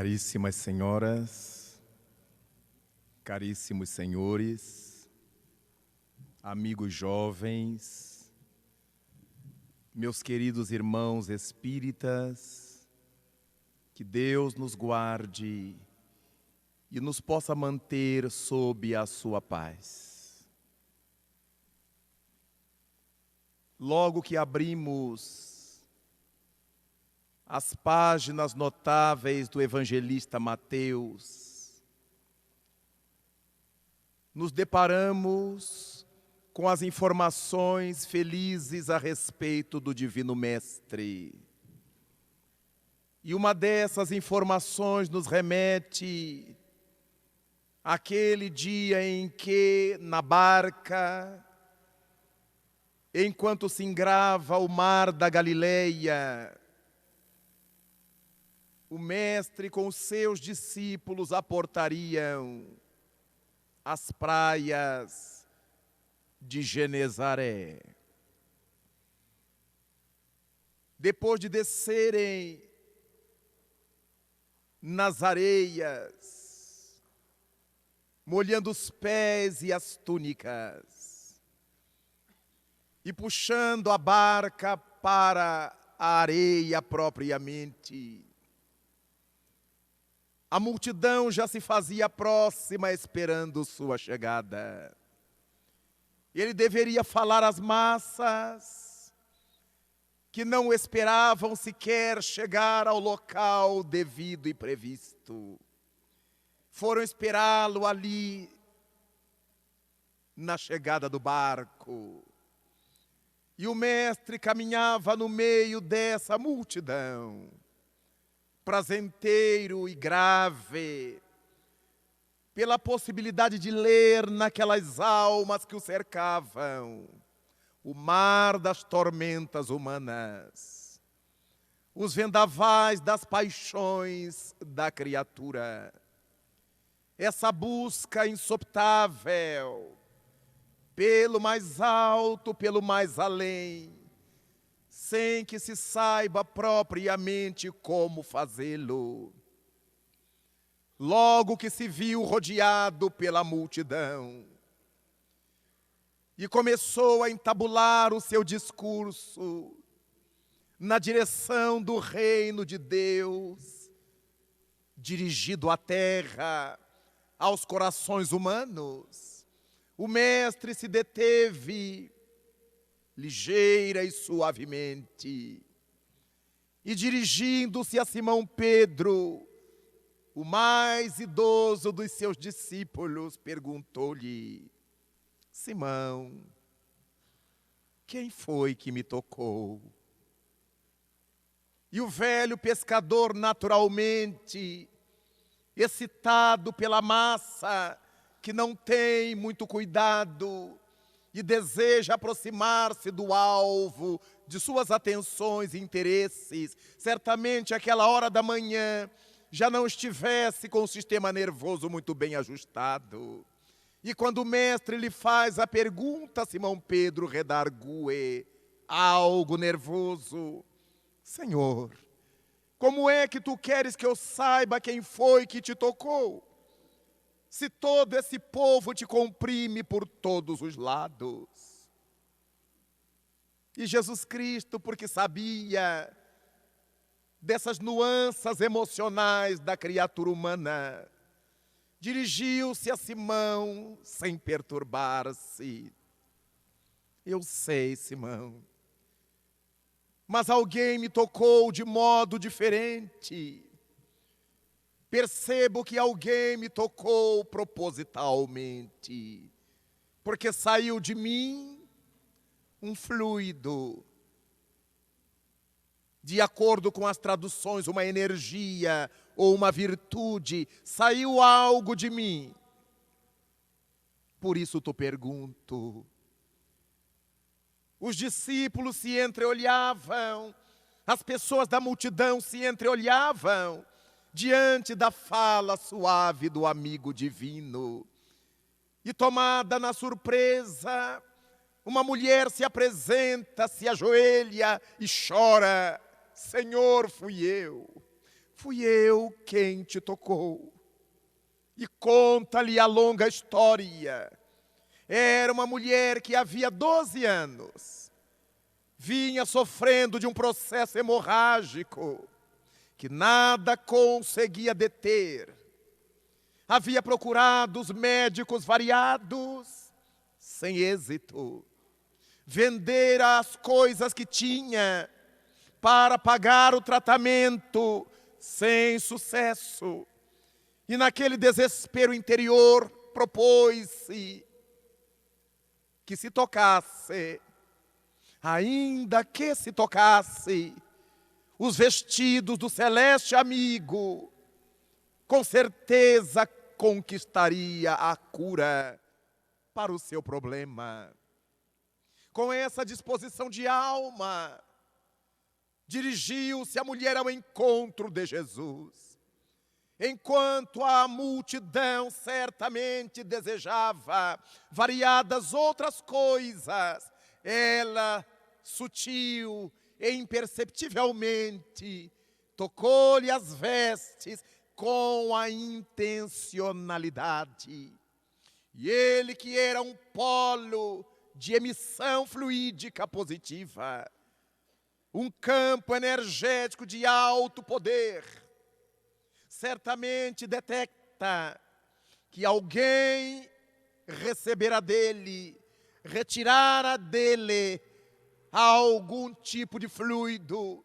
Caríssimas senhoras, caríssimos senhores, amigos jovens, meus queridos irmãos espíritas, que Deus nos guarde e nos possa manter sob a sua paz. Logo que abrimos as páginas notáveis do evangelista Mateus, nos deparamos com as informações felizes a respeito do Divino Mestre. E uma dessas informações nos remete àquele dia em que, na barca, enquanto se engrava o mar da Galileia, o Mestre com os seus discípulos aportariam as praias de Genezaré. Depois de descerem nas areias, molhando os pés e as túnicas, e puxando a barca para a areia propriamente, a multidão já se fazia próxima esperando sua chegada. Ele deveria falar às massas que não esperavam sequer chegar ao local devido e previsto. Foram esperá-lo ali na chegada do barco. E o Mestre caminhava no meio dessa multidão, prazenteiro e grave, pela possibilidade de ler naquelas almas que o cercavam o mar das tormentas humanas, os vendavais das paixões da criatura, essa busca insoptável pelo mais alto, pelo mais além, sem que se saiba propriamente como fazê-lo. Logo que se viu rodeado pela multidão e começou a entabular o seu discurso na direção do reino de Deus, dirigido à terra, aos corações humanos, o Mestre se deteve ligeira e suavemente, e dirigindo-se a Simão Pedro, o mais idoso dos seus discípulos, perguntou-lhe: Simão, quem foi que me tocou? E o velho pescador, naturalmente excitado pela massa, que não tem muito cuidado e deseja aproximar-se do alvo de suas atenções e interesses, certamente àquela hora da manhã já não estivesse com o sistema nervoso muito bem ajustado. E quando o Mestre lhe faz a pergunta, Simão Pedro redargue, algo nervoso: Senhor, como é que tu queres que eu saiba quem foi que te tocou, se todo esse povo te comprime por todos os lados? E Jesus Cristo, porque sabia dessas nuances emocionais da criatura humana, dirigiu-se a Simão sem perturbar-se. Eu sei, Simão, mas alguém me tocou de modo diferente. Percebo que alguém me tocou propositalmente, porque saiu de mim um fluido, de acordo com as traduções, uma energia ou uma virtude, saiu algo de mim. Por isso te pergunto. Os discípulos se entreolhavam, as pessoas da multidão se entreolhavam diante da fala suave do amigo divino. E tomada na surpresa, uma mulher se apresenta, se ajoelha e chora: Senhor, fui eu. fui eu quem te tocou. E conta-lhe a longa história. Era uma mulher que havia 12 anos vinha sofrendo de um processo hemorrágico que nada conseguia deter. Havia procurado os médicos variados, sem êxito. Vendera as coisas que tinha para pagar o tratamento, sem sucesso. E naquele desespero interior, propôs-se que se tocasse, ainda que se tocasse, os vestidos do celeste amigo, com certeza conquistaria a cura para o seu problema. Com essa disposição de alma, dirigiu-se a mulher ao encontro de Jesus. Enquanto a multidão certamente desejava variadas outras coisas, ela, sutil e imperceptivelmente, tocou-lhe as vestes com a intencionalidade. E ele, que era um polo de emissão fluídica positiva, um campo energético de alto poder, certamente detecta que alguém receberá dele, retirara dele algum tipo de fluido.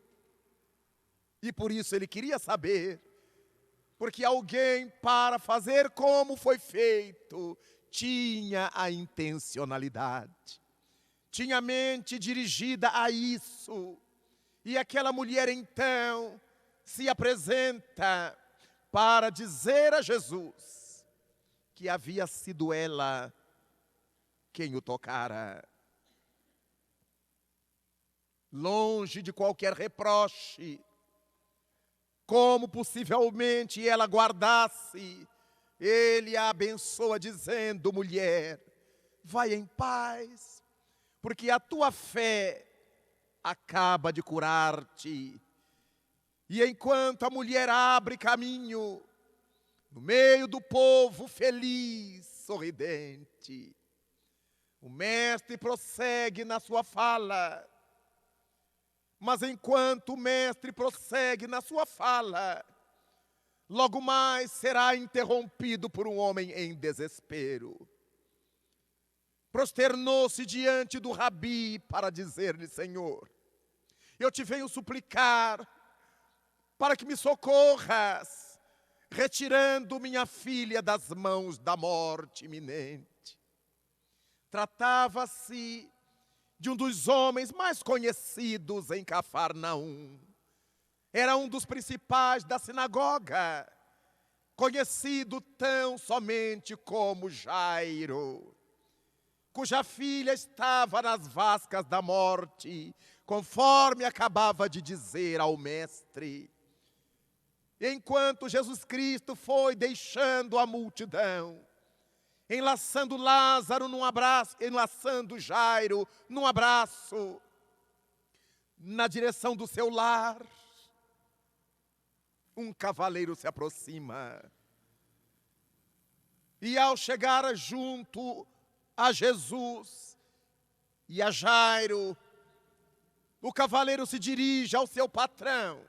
E por isso ele queria saber, porque alguém, para fazer como foi feito, tinha a intencionalidade, tinha a mente dirigida a isso. E aquela mulher então se apresenta para dizer a Jesus que havia sido ela quem o tocara. Longe de qualquer reproche, como possivelmente ela guardasse, ele a abençoa dizendo: mulher, vai em paz, porque a tua fé acaba de curar-te. E enquanto a mulher abre caminho, no meio do povo feliz, sorridente, o mestre prossegue na sua fala. Mas enquanto o mestre prossegue na sua fala, logo mais será interrompido por um homem em desespero. Prosternou-se diante do rabi para dizer-lhe: Senhor, eu te venho suplicar para que me socorras, retirando minha filha das mãos da morte iminente. Tratava-se de um dos homens mais conhecidos em Cafarnaum. Era um dos principais da sinagoga, conhecido tão somente como Jairo, cuja filha estava nas vascas da morte, conforme acabava de dizer ao mestre. Enquanto Jesus Cristo foi deixando a multidão, enlaçando Lázaro num abraço, enlaçando Jairo num abraço, na direção do seu lar, um cavaleiro se aproxima. E ao chegar junto a Jesus e a Jairo, o cavaleiro se dirige ao seu patrão,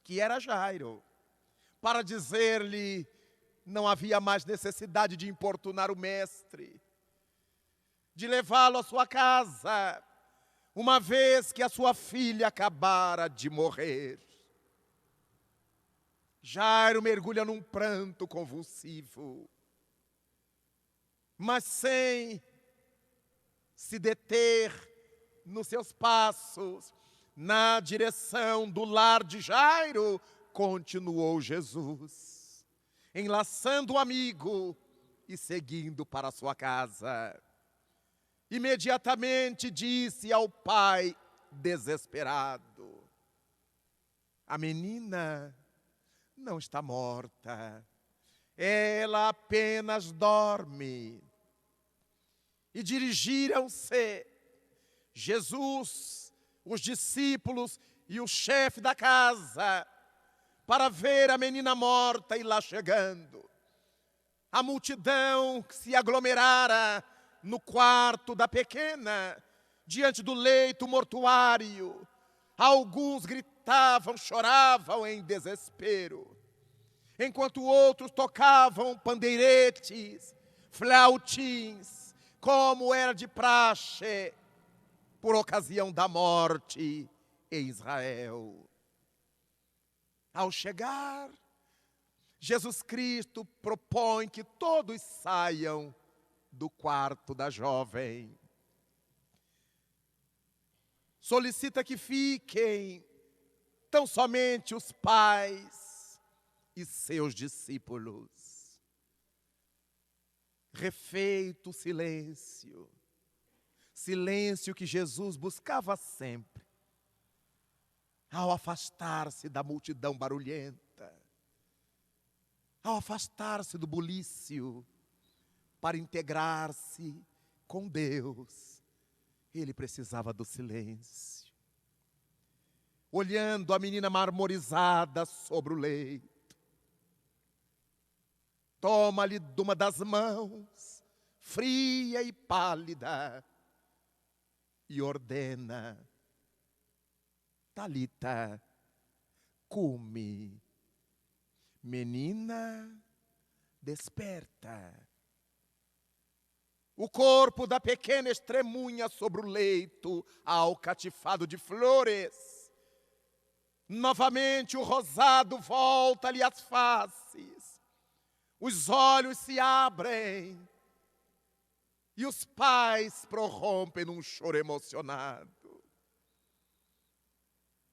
que era Jairo, para dizer-lhe: não havia mais necessidade de importunar o mestre, de levá-lo à sua casa, uma vez que a sua filha acabara de morrer. Jairo mergulha num pranto convulsivo, mas sem se deter nos seus passos na direção do lar de Jairo, continuou Jesus, enlaçando o amigo e seguindo para a sua casa. Imediatamente disse ao pai desesperado: a menina não está morta, ela apenas dorme. E dirigiram-se Jesus, os discípulos e o chefe da casa para ver a menina morta e lá chegando. A multidão que se aglomerara no quarto da pequena, diante do leito mortuário. Alguns gritavam, choravam em desespero, enquanto outros tocavam pandeiretes, flautins, como era de praxe, por ocasião da morte em Israel. Ao chegar, Jesus Cristo propõe que todos saiam do quarto da jovem. Solicita que fiquem tão somente os pais e seus discípulos. Refeito o silêncio, silêncio que Jesus buscava sempre, ao afastar-se da multidão barulhenta, ao afastar-se do bulício, para integrar-se com Deus, ele precisava do silêncio. Olhando a menina marmorizada sobre o leito, toma-lhe de uma das mãos, fria e pálida, e ordena: Talita, cumi. Menina, desperta. O corpo da pequena estremunha sobre o leito, alcatifado de flores. Novamente o rosado volta-lhe às faces. Os olhos se abrem e os pais prorrompem num choro emocionado.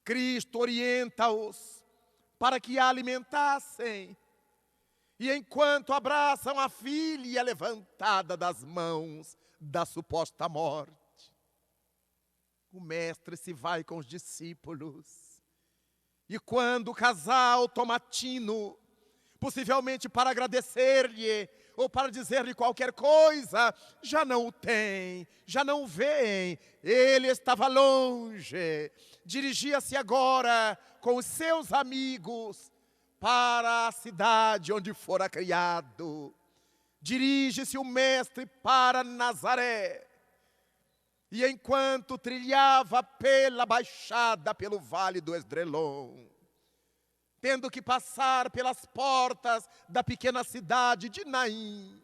Cristo orienta-os para que a alimentassem. E enquanto abraçam a filha levantada das mãos da suposta morte, o mestre se vai com os discípulos. E quando o casal toma tino, possivelmente para agradecer-lhe ou para dizer-lhe qualquer coisa, já não o tem, já não o veem. Ele estava longe, dirigia-se agora com os seus amigos para a cidade onde fora criado. Dirige-se o mestre para Nazaré. E enquanto trilhava pela baixada, pelo vale do Esdrelon, tendo que passar pelas portas da pequena cidade de Naim,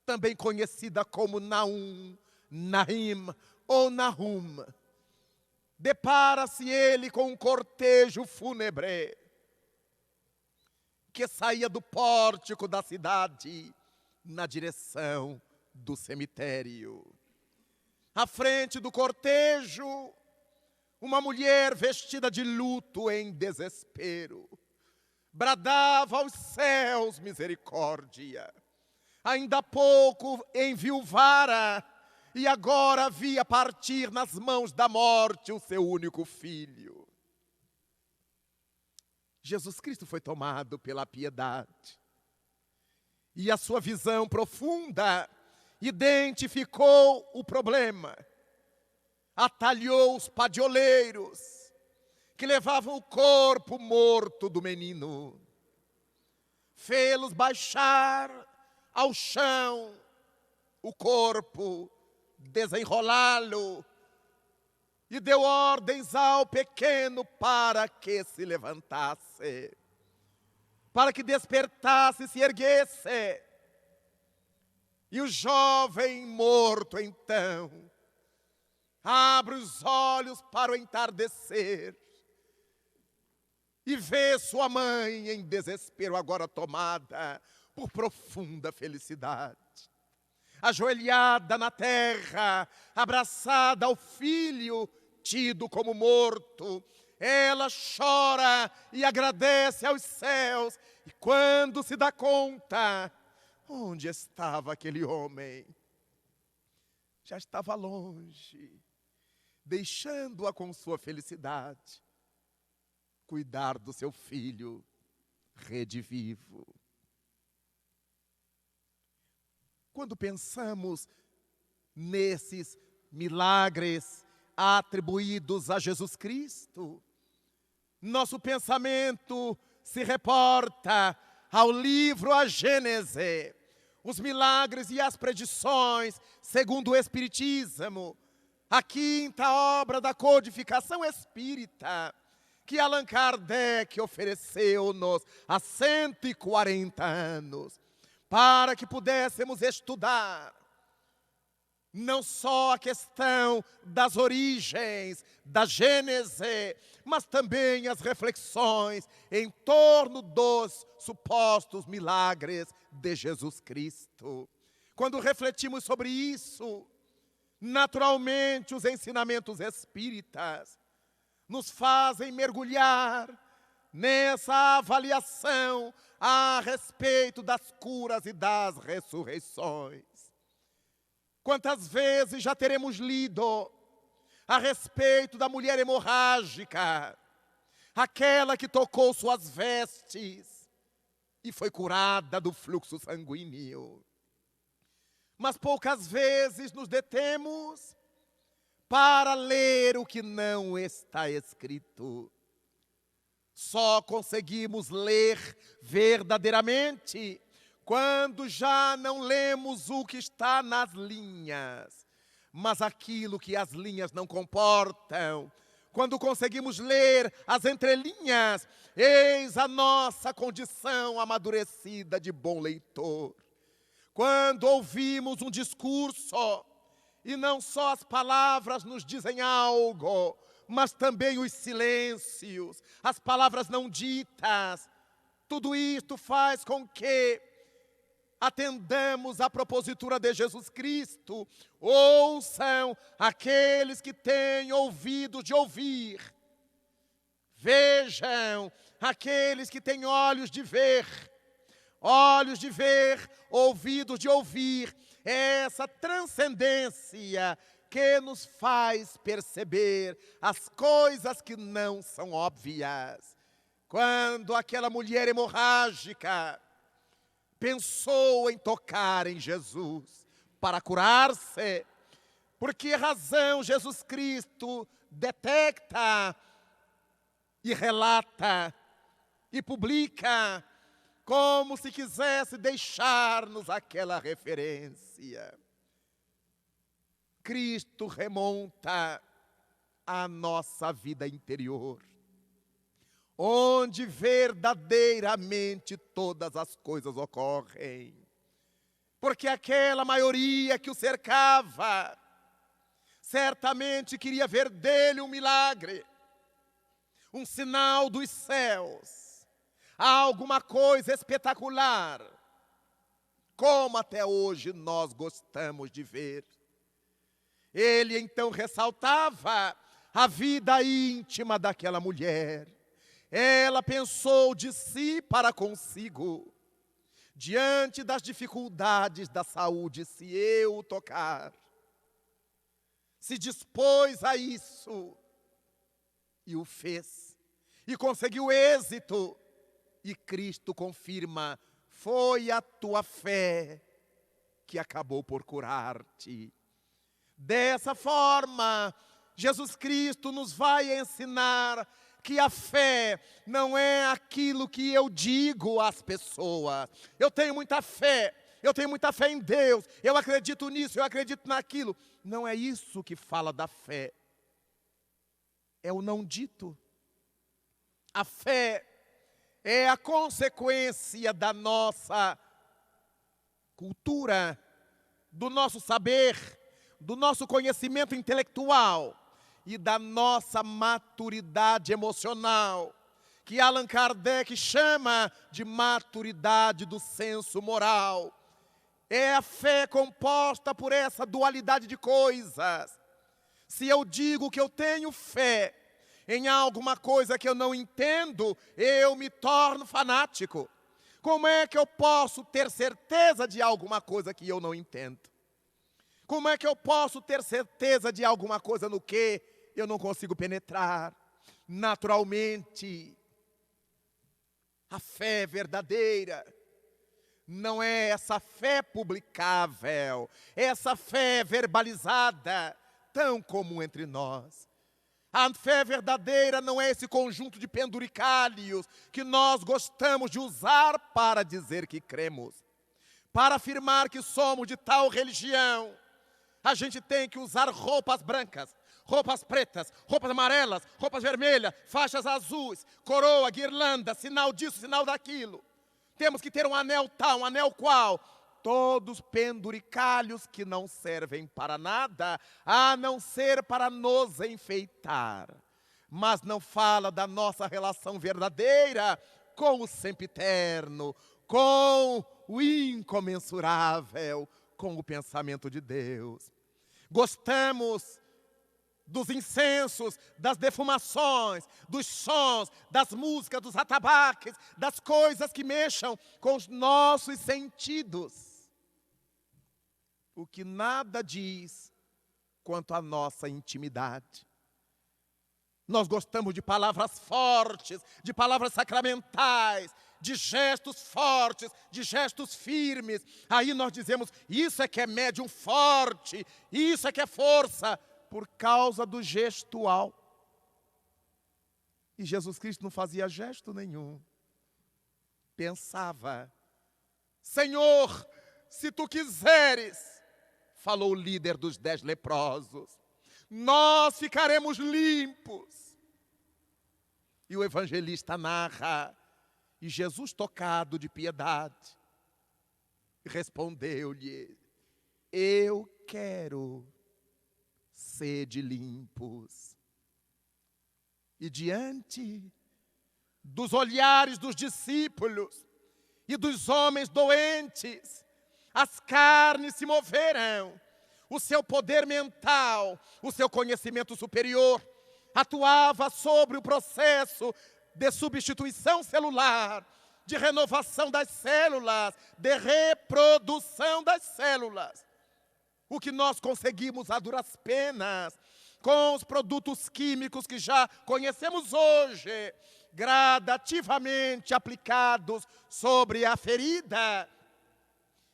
também conhecida como Naum, Naim ou Nahum, depara-se ele com um cortejo fúnebre que saía do pórtico da cidade na direção do cemitério. À frente do cortejo, uma mulher vestida de luto em desespero bradava aos céus misericórdia. Ainda há pouco enviuvara e agora via partir nas mãos da morte o seu único filho. Jesus Cristo foi tomado pela piedade e a sua visão profunda identificou o problema. Atalhou os padioleiros que levavam o corpo morto do menino. Fê-los baixar ao chão o corpo, desenrolá-lo, e deu ordens ao pequeno para que se levantasse, para que despertasse e se erguesse. E o jovem morto, então, abre os olhos para o entardecer e vê sua mãe em desespero, agora tomada por profunda felicidade. Ajoelhada na terra, abraçada ao filho, tido como morto, ela chora e agradece aos céus. E quando se dá conta, onde estava aquele homem? Já estava longe, deixando-a com sua felicidade, cuidar do seu filho redivivo. Quando pensamos nesses milagres atribuídos a Jesus Cristo, nosso pensamento se reporta ao livro A Gênese, os milagres e as predições segundo o Espiritismo, a quinta obra da codificação espírita, que Allan Kardec ofereceu-nos há 140 anos, para que pudéssemos estudar não só a questão das origens, da Gênese, mas também as reflexões em torno dos supostos milagres de Jesus Cristo. Quando refletimos sobre isso, naturalmente os ensinamentos espíritas nos fazem mergulhar nessa avaliação a respeito das curas e das ressurreições. Quantas vezes já teremos lido a respeito da mulher hemorrágica, aquela que tocou suas vestes e foi curada do fluxo sanguíneo. Mas poucas vezes nos detemos para ler o que não está escrito. Só conseguimos ler verdadeiramente quando já não lemos o que está nas linhas, mas aquilo que as linhas não comportam. Quando conseguimos ler as entrelinhas, eis a nossa condição amadurecida de bom leitor. Quando ouvimos um discurso, e não só as palavras nos dizem algo, mas também os silêncios, as palavras não ditas, tudo isto faz com que atendamos à propositura de Jesus Cristo. Ouçam aqueles que têm ouvido de ouvir. Vejam aqueles que têm olhos de ver. Olhos de ver, ouvidos de ouvir. É essa transcendência que nos faz perceber as coisas que não são óbvias. Quando aquela mulher hemorrágica pensou em tocar em Jesus para curar-se, por que razão Jesus Cristo detecta e relata e publica como se quisesse deixar-nos aquela referência? Cristo remonta à nossa vida interior, onde verdadeiramente todas as coisas ocorrem. Porque aquela maioria que o cercava, certamente queria ver dele um milagre, um sinal dos céus, alguma coisa espetacular, como até hoje nós gostamos de ver. Ele então ressaltava a vida íntima daquela mulher. Ela pensou de si para consigo, diante das dificuldades da saúde, se eu o tocar, se dispôs a isso e o fez, e conseguiu êxito. E Cristo confirma: foi a tua fé que acabou por curar-te. Dessa forma, Jesus Cristo nos vai ensinar que a fé não é aquilo que eu digo às pessoas. Eu tenho muita fé em Deus, eu acredito nisso, eu acredito naquilo. Não é isso que fala da fé. É o não dito. A fé é a consequência da nossa cultura, do nosso saber, do nosso conhecimento intelectual e da nossa maturidade emocional, que Allan Kardec chama de maturidade do senso moral. É a fé composta por essa dualidade de coisas. Se eu digo que eu tenho fé em alguma coisa que eu não entendo, eu me torno fanático. Como é que eu posso ter certeza de alguma coisa que eu não entendo? Como é que eu posso ter certeza de alguma coisa no que eu não consigo penetrar? Naturalmente, a fé verdadeira não é essa fé publicável, essa fé verbalizada, tão comum entre nós. A fé verdadeira não é esse conjunto de penduricalhos que nós gostamos de usar para dizer que cremos. Para afirmar que somos de tal religião, a gente tem que usar roupas brancas, roupas pretas, roupas amarelas, roupas vermelhas, faixas azuis, coroa, guirlanda, sinal disso, sinal daquilo. Temos que ter um anel tal, um anel qual. Todos penduricalhos que não servem para nada, a não ser para nos enfeitar. Mas não fala da nossa relação verdadeira com o sempiterno, com o incomensurável, com o pensamento de Deus. Gostamos dos incensos, das defumações, dos sons, das músicas, dos atabaques, das coisas que mexam com os nossos sentidos. O que nada diz quanto à nossa intimidade. Nós gostamos de palavras fortes, de palavras sacramentais, de gestos fortes, de gestos firmes. Aí nós dizemos, isso é que é médium forte, isso é que é força, por causa do gestual. E Jesus Cristo não fazia gesto nenhum. Pensava, Senhor, se tu quiseres, falou o líder dos 10 leprosos, nós ficaremos limpos. E o evangelista narra, e Jesus, tocado de piedade, respondeu-lhe, eu quero sede limpos. E diante dos olhares dos discípulos e dos homens doentes, as carnes se moveram, o seu poder mental, o seu conhecimento superior, atuava sobre o processo de substituição celular, de renovação das células, de reprodução das células. O que nós conseguimos a duras penas, com os produtos químicos que já conhecemos hoje, gradativamente aplicados sobre a ferida,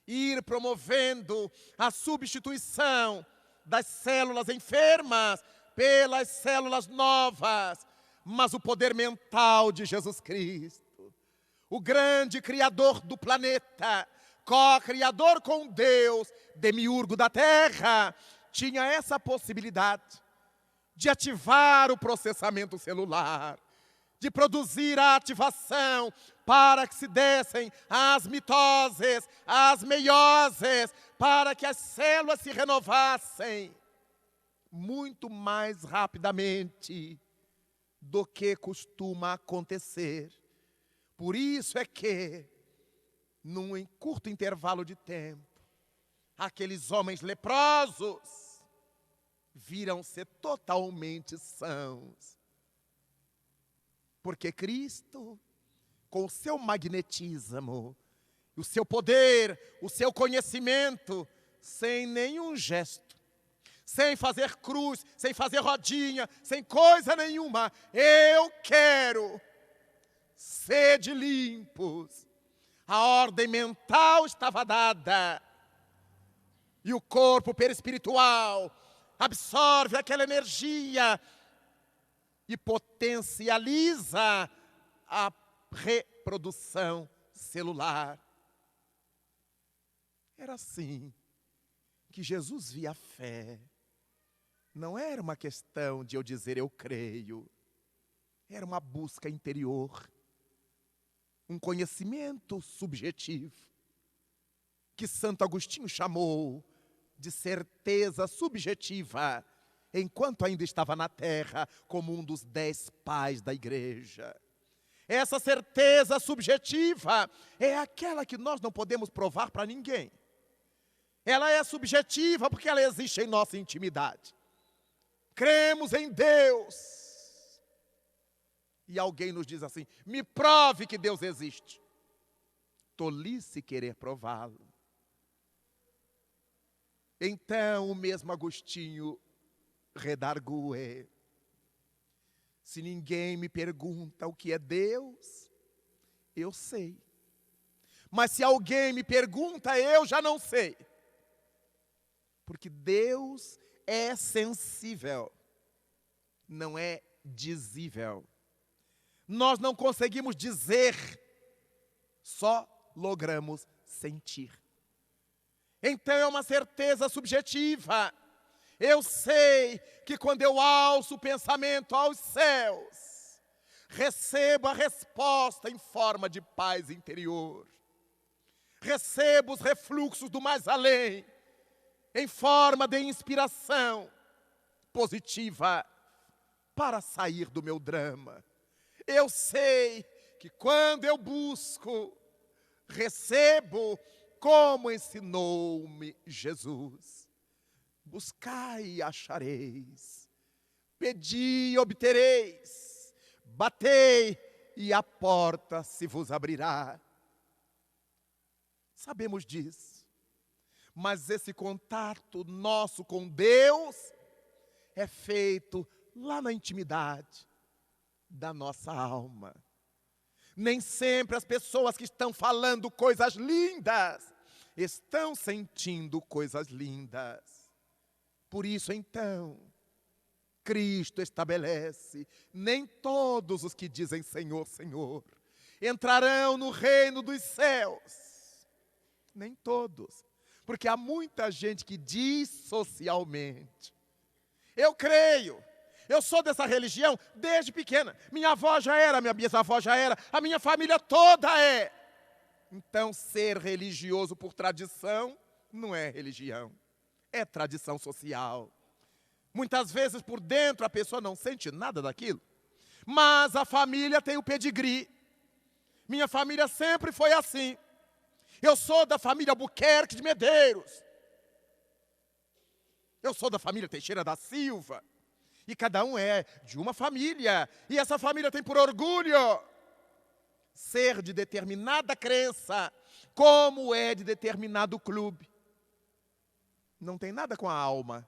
ir promovendo a substituição das células enfermas pelas células novas. Mas o poder mental de Jesus Cristo, o grande Criador do planeta, co-criador com Deus, demiurgo da terra, tinha essa possibilidade de ativar o processamento celular, de produzir a ativação para que se dessem as mitoses, as meioses, para que as células se renovassem muito mais rapidamente do que costuma acontecer. Por isso é que, num curto intervalo de tempo, aqueles homens leprosos viram ser totalmente sãos. Porque Cristo, com o seu magnetismo, o seu poder, o seu conhecimento, sem nenhum gesto, sem fazer cruz, sem fazer rodinha, sem coisa nenhuma, eu quero sede limpos. A ordem mental estava dada e o corpo perispiritual absorve aquela energia e potencializa a reprodução celular. Era assim que Jesus via a fé. Não era uma questão de eu dizer eu creio. Era uma busca interior, um conhecimento subjetivo, que Santo Agostinho chamou de certeza subjetiva, enquanto ainda estava na terra, como um dos 10 pais da igreja. Essa certeza subjetiva é aquela que nós não podemos provar para ninguém. Ela é subjetiva porque ela existe em nossa intimidade. Cremos em Deus. E alguém nos diz assim, me prove que Deus existe. Tolice querer prová-lo. Então o mesmo Agostinho redargue. Se ninguém me pergunta o que é Deus, eu sei. Mas se alguém me pergunta, eu já não sei. Porque Deus é sensível. não é dizível. Nós não conseguimos dizer, só logramos sentir. Então é uma certeza subjetiva. Eu sei que quando eu alço o pensamento aos céus, recebo a resposta em forma de paz interior. Recebo os refluxos do mais além, em forma de inspiração positiva para sair do meu drama. Eu sei que quando eu busco, recebo como ensinou-me Jesus. Buscai e achareis, pedi e obtereis, batei e a porta se vos abrirá. Sabemos disso, mas esse contato nosso com Deus é feito lá na intimidade da nossa alma. Nem sempre as pessoas que estão falando coisas lindas estão sentindo coisas lindas. Por isso, então, Cristo estabelece: nem todos os que dizem Senhor, Senhor, entrarão no reino dos céus. Nem todos. Porque há muita gente que diz socialmente: eu creio, eu sou dessa religião desde pequena. Minha avó já era, minha bisavó já era, a minha família toda é. Então, ser religioso por tradição não é religião, é tradição social. Muitas vezes por dentro a pessoa não sente nada daquilo, mas a família tem o pedigree. Minha família sempre foi assim. Eu sou da família Buquerque de Medeiros. Eu sou da família Teixeira da Silva. E cada um é de uma família. E essa família tem por orgulho ser de determinada crença, como é de determinado clube. Não tem nada com a alma.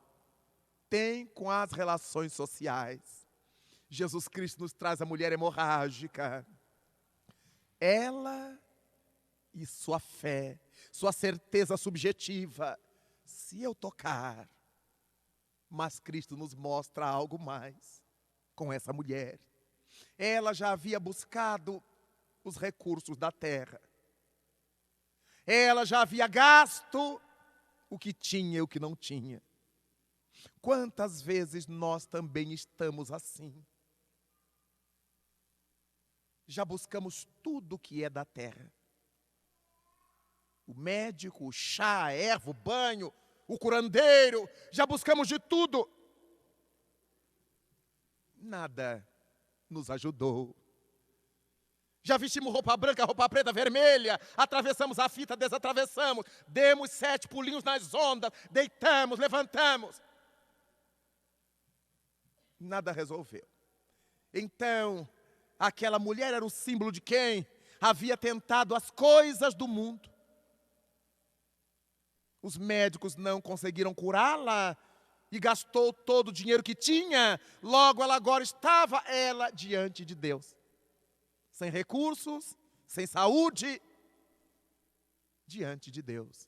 Tem com as relações sociais. Jesus Cristo nos traz a mulher hemorrágica. Ela e sua fé, sua certeza subjetiva. Se eu tocar, mas Cristo nos mostra algo mais com essa mulher. Ela já havia buscado os recursos da terra. Ela já havia gasto o que tinha e o que não tinha. Quantas vezes nós também estamos assim? Já buscamos tudo o que é da terra. O médico, o chá, a erva, o banho, o curandeiro, já buscamos de tudo. Nada nos ajudou. Já vestimos roupa branca, roupa preta, vermelha, atravessamos a fita, desatravessamos, demos 7 pulinhos nas ondas, deitamos, levantamos. Nada resolveu. Então, aquela mulher era o símbolo de quem havia tentado as coisas do mundo. Os médicos não conseguiram curá-la e gastou todo o dinheiro que tinha. Logo, ela agora estava diante de Deus. Sem recursos, sem saúde, diante de Deus.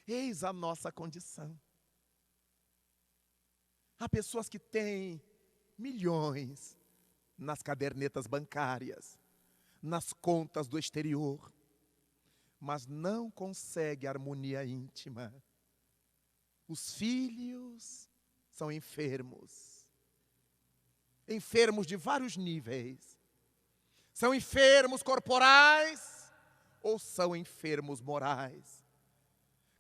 Eis a nossa condição. Há pessoas que têm milhões nas cadernetas bancárias, nas contas do exterior, mas não consegue harmonia íntima. Os filhos são enfermos. Enfermos de vários níveis. São enfermos corporais ou são enfermos morais.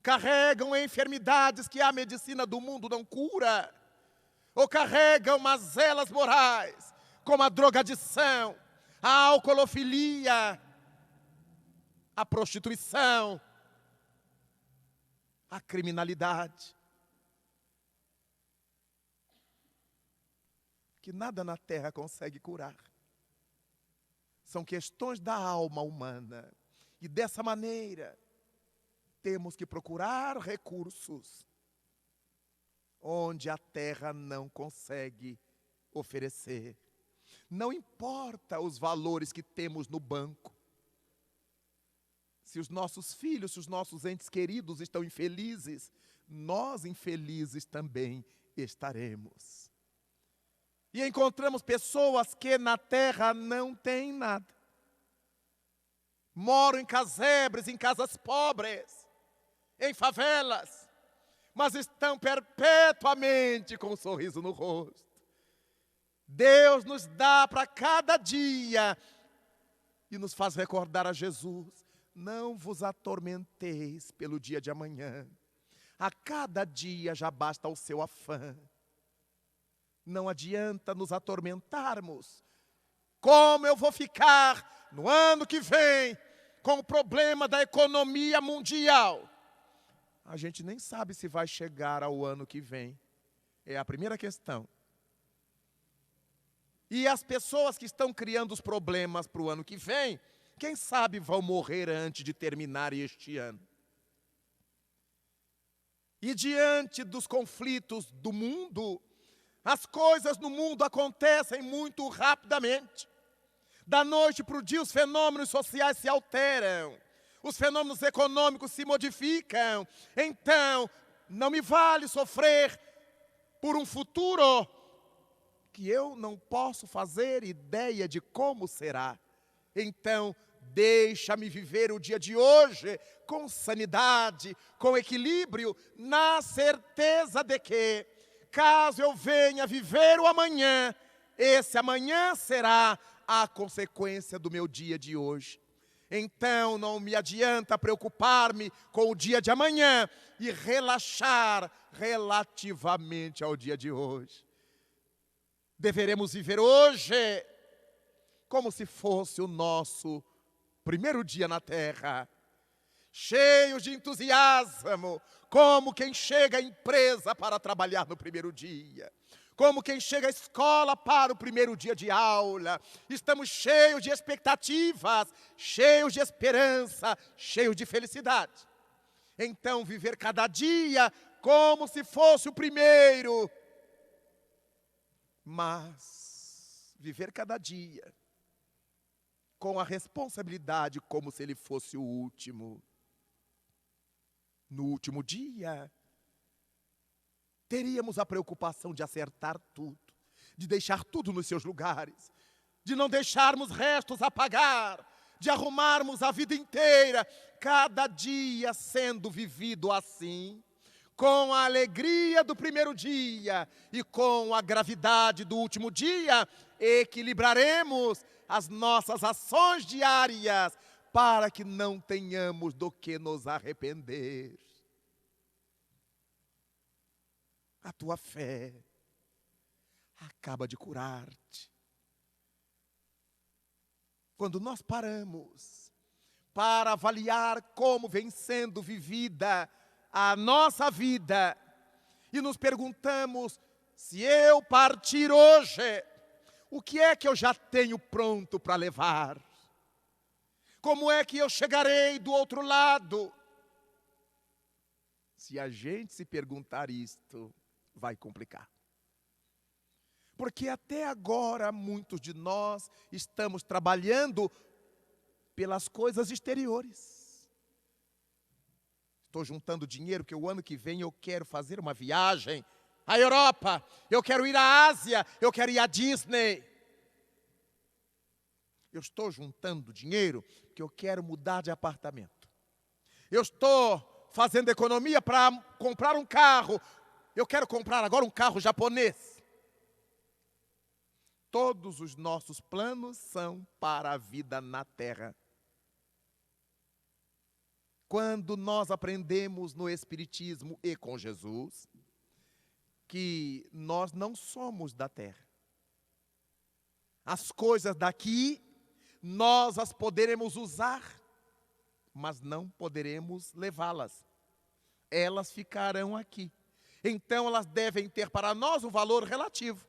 Carregam enfermidades que a medicina do mundo não cura. Ou carregam mazelas morais, como a drogadição, a alcoolofilia, a prostituição, a criminalidade. Que nada na terra consegue curar. São questões da alma humana. E dessa maneira, temos que procurar recursos onde a terra não consegue oferecer. Não importa os valores que temos no banco. Se os nossos filhos, se os nossos entes queridos estão infelizes, nós infelizes também estaremos. E encontramos pessoas que na terra não têm nada. Moram em casebres, em casas pobres, em favelas, mas estão perpetuamente com um sorriso no rosto. Deus nos dá para cada dia e nos faz recordar a Jesus. Não vos atormenteis pelo dia de amanhã. A cada dia já basta o seu afã. Não adianta nos atormentarmos. Como eu vou ficar no ano que vem com o problema da economia mundial? A gente nem sabe se vai chegar ao ano que vem. É a primeira questão. E as pessoas que estão criando os problemas para o ano que vem, quem sabe vão morrer antes de terminar este ano. E diante dos conflitos do mundo, as coisas no mundo acontecem muito rapidamente. Da noite para o dia, os fenômenos sociais se alteram. Os fenômenos econômicos se modificam. Então, não me vale sofrer por um futuro que eu não posso fazer ideia de como será. Então, deixa-me viver o dia de hoje com sanidade, com equilíbrio, na certeza de que, caso eu venha viver o amanhã, esse amanhã será a consequência do meu dia de hoje. Então não me adianta preocupar-me com o dia de amanhã e relaxar relativamente ao dia de hoje. Deveremos viver hoje como se fosse o nosso primeiro dia na terra, cheios de entusiasmo, como quem chega à empresa para trabalhar no primeiro dia, como quem chega à escola para o primeiro dia de aula. Estamos cheios de expectativas, cheios de esperança, cheios de felicidade. Então, viver cada dia como se fosse o primeiro, mas viver cada dia com a responsabilidade como se ele fosse o último. No último dia, teríamos a preocupação de acertar tudo, de deixar tudo nos seus lugares, de não deixarmos restos a pagar, de arrumarmos a vida inteira, cada dia sendo vivido assim, com a alegria do primeiro dia e com a gravidade do último dia, equilibraremos as nossas ações diárias para que não tenhamos do que nos arrepender. A tua fé acaba de curar-te. Quando nós paramos para avaliar como vem sendo vivida a nossa vida e nos perguntamos, se eu partir hoje, o que é que eu já tenho pronto para levar? Como é que eu chegarei do outro lado? Se a gente se perguntar isto, vai complicar. Porque até agora muitos de nós estamos trabalhando pelas coisas exteriores. Estou juntando dinheiro que o ano que vem eu quero fazer uma viagem à Europa, eu quero ir à Ásia, eu quero ir à Disney. Eu estou juntando dinheiro que eu quero mudar de apartamento. Eu estou fazendo economia para comprar um carro. Eu quero comprar agora um carro japonês. Todos os nossos planos são para a vida na terra. Quando nós aprendemos no Espiritismo e com Jesus, que nós não somos da terra. As coisas daqui, nós as poderemos usar, mas não poderemos levá-las. Elas ficarão aqui. Então elas devem ter para nós um valor relativo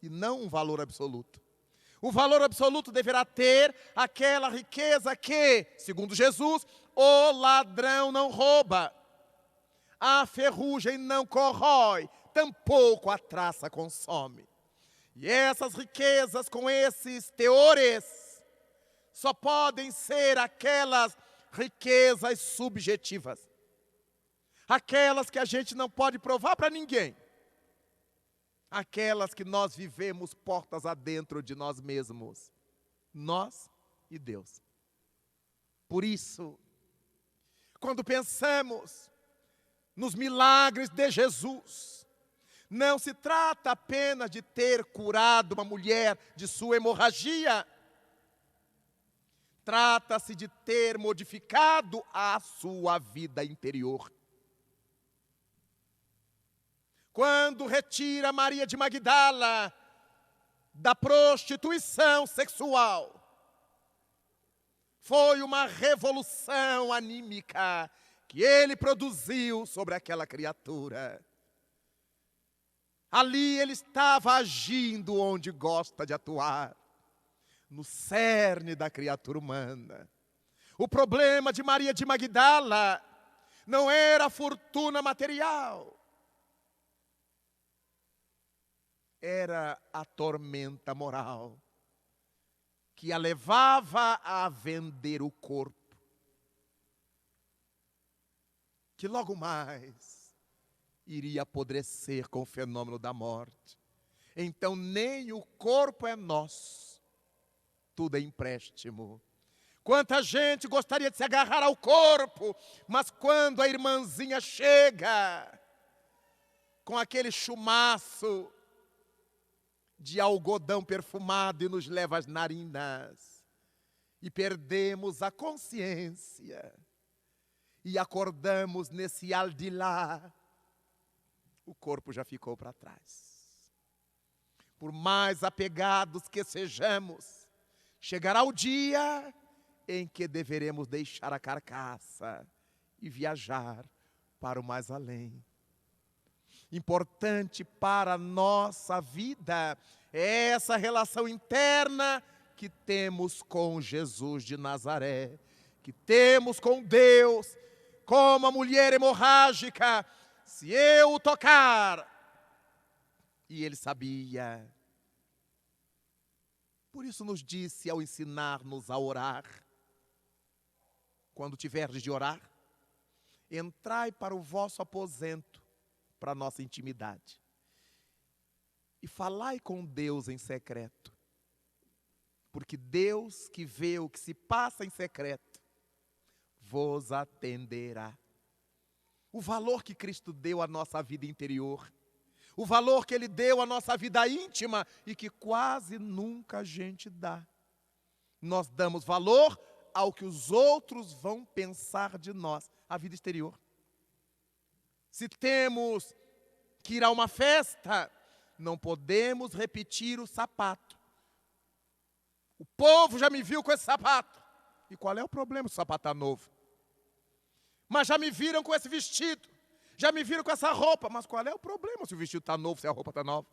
e não um valor absoluto. O valor absoluto deverá ter aquela riqueza que, segundo Jesus, o ladrão não rouba, a ferrugem não corrói, tampouco a traça consome. E essas riquezas com esses teores só podem ser aquelas riquezas subjetivas. Aquelas que a gente não pode provar para ninguém. aquelas que nós vivemos portas adentro de nós mesmos, nós e Deus. Por isso, quando pensamos nos milagres de Jesus, não se trata apenas de ter curado uma mulher de sua hemorragia, trata-se de ter modificado a sua vida interior. Quando retira Maria de Magdala da prostituição sexual, foi uma revolução anímica que ele produziu sobre aquela criatura. Ali ele estava agindo onde gosta de atuar, no cerne da criatura humana. O problema de Maria de Magdala não era a fortuna material, era a tormenta moral que a levava a vender o corpo, que logo mais iria apodrecer com o fenômeno da morte. Então nem o corpo é nosso, tudo é empréstimo. Quanta gente gostaria de se agarrar ao corpo, mas quando a irmãzinha chega com aquele chumaço de algodão perfumado e nos leva às narinas, e perdemos a consciência, e acordamos nesse aldilá, o corpo já ficou para trás. Por mais apegados que sejamos, chegará o dia em que deveremos deixar a carcaça e viajar para o mais além. Importante para a nossa vida é essa relação interna que temos com Jesus de Nazaré, que temos com Deus, como a mulher hemorrágica. Se eu o tocar, e ele sabia. Por isso nos disse ao ensinar-nos a orar, quando tiverdes de orar, entrai para o vosso aposento, para a nossa intimidade, e falai com Deus em secreto, porque Deus que vê o que se passa em secreto, vos atenderá. O valor que Cristo deu à nossa vida interior, o valor que Ele deu à nossa vida íntima e que quase nunca a gente dá. Nós damos valor ao que os outros vão pensar de nós, a vida exterior. Se temos que ir a uma festa, não podemos repetir o sapato. O povo já me viu com esse sapato. E qual é o problema se o sapato está novo? Mas já me viram com esse vestido. Já me viram com essa roupa. Mas qual é o problema se o vestido está novo, se a roupa está nova?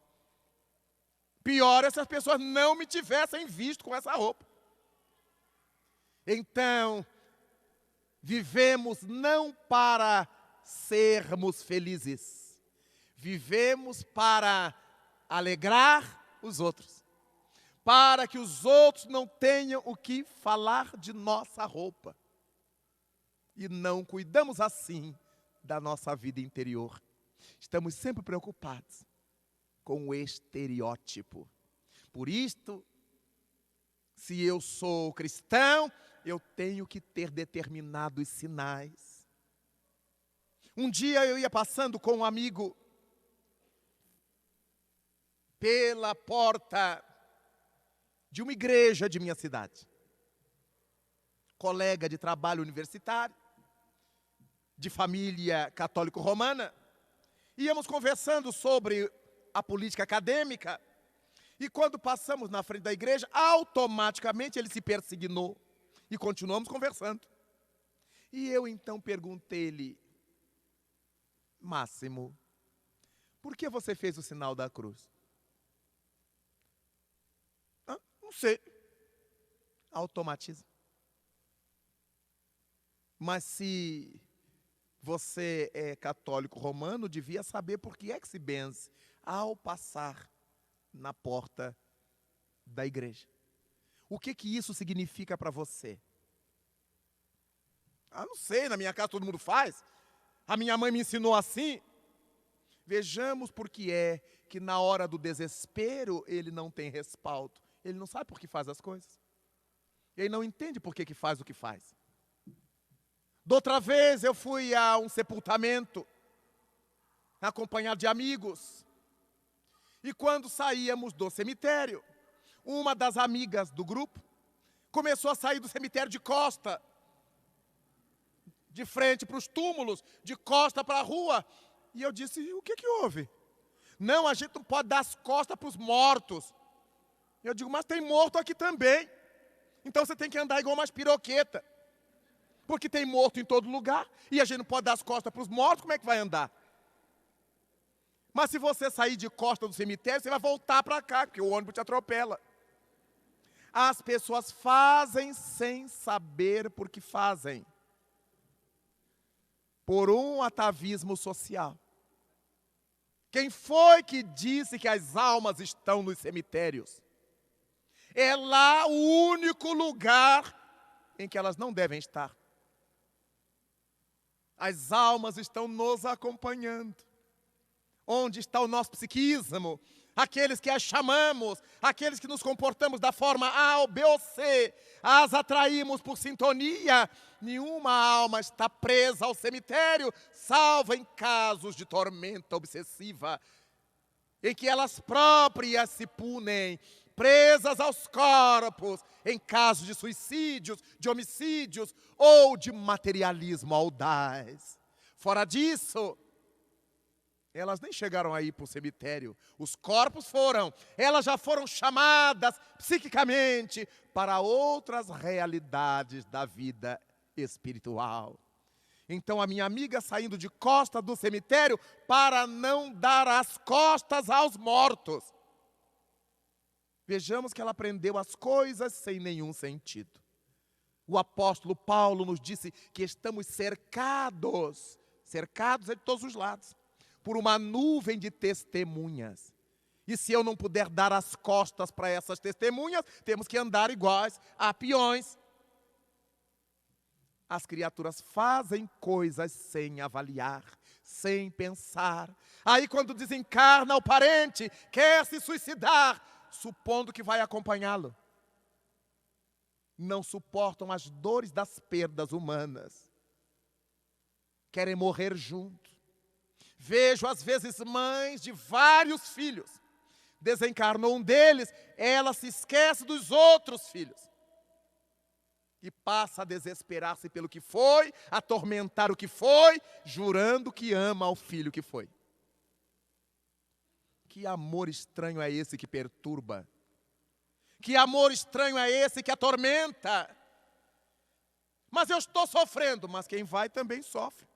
Pior é se as pessoas não me tivessem visto com essa roupa. Então, vivemos não para sermos felizes. Vivemos para alegrar os outros. Para que os outros não tenham o que falar de nossa roupa. E não cuidamos assim da nossa vida interior. Estamos sempre preocupados com o estereótipo. Por isto, se eu sou cristão, eu tenho que ter determinados sinais. Um dia eu ia passando com um amigo pela porta de uma igreja de minha cidade. Colega de trabalho universitário, de família católico-romana. Íamos conversando sobre a política acadêmica. E quando passamos na frente da igreja, automaticamente ele se persignou. E continuamos conversando. E eu então perguntei-lhe: Máximo, por que você fez o sinal da cruz? Não sei. Automatismo. Mas se você é católico romano, devia saber por que é que se benze ao passar na porta da igreja. O que isso significa para você? Não sei, na minha casa todo mundo faz. A minha mãe me ensinou assim. Vejamos por que é que na hora do desespero ele não tem respaldo. Ele não sabe por que faz as coisas. Ele não entende por que faz o que faz. Outra vez eu fui a um sepultamento, acompanhado de amigos. E quando saíamos do cemitério, uma das amigas do grupo começou a sair do cemitério de costa, de frente para os túmulos, de costa para a rua. E eu disse, o que houve? Não, a gente não pode dar as costas para os mortos. Eu digo, mas tem morto aqui também. Então você tem que andar igual umas piroquetas. Porque tem morto em todo lugar. E a gente não pode dar as costas para os mortos, como é que vai andar? Mas se você sair de costa do cemitério, você vai voltar para cá, porque o ônibus te atropela. As pessoas fazem sem saber por que fazem. Por um atavismo social. Quem foi que disse que as almas estão nos cemitérios? É lá o único lugar em que elas não devem estar. As almas estão nos acompanhando. Onde está o nosso psiquismo? Aqueles que as chamamos, aqueles que nos comportamos da forma A ou B ou C, as atraímos por sintonia. Nenhuma alma está presa ao cemitério, salvo em casos de tormenta obsessiva, em que elas próprias se punem, presas aos corpos, em casos de suicídios, de homicídios ou de materialismo audaz. Fora disso, elas nem chegaram aí para o cemitério. Os corpos foram. Elas já foram chamadas psiquicamente para outras realidades da vida espiritual. Então a minha amiga saindo de costa do cemitério para não dar as costas aos mortos. Vejamos que ela aprendeu as coisas sem nenhum sentido. O apóstolo Paulo nos disse que estamos cercados de todos os lados, por uma nuvem de testemunhas. E se eu não puder dar as costas para essas testemunhas, temos que andar iguais a peões. As criaturas fazem coisas sem avaliar, sem pensar. Aí quando desencarna o parente, quer se suicidar, supondo que vai acompanhá-lo. Não suportam as dores das perdas humanas. Querem morrer juntos. Vejo, às vezes, mães de vários filhos. Desencarnou um deles, ela se esquece dos outros filhos. E passa a desesperar-se pelo que foi, a atormentar o que foi, jurando que ama o filho que foi. Que amor estranho é esse que perturba? Que amor estranho é esse que atormenta? Mas eu estou sofrendo, mas quem vai também sofre.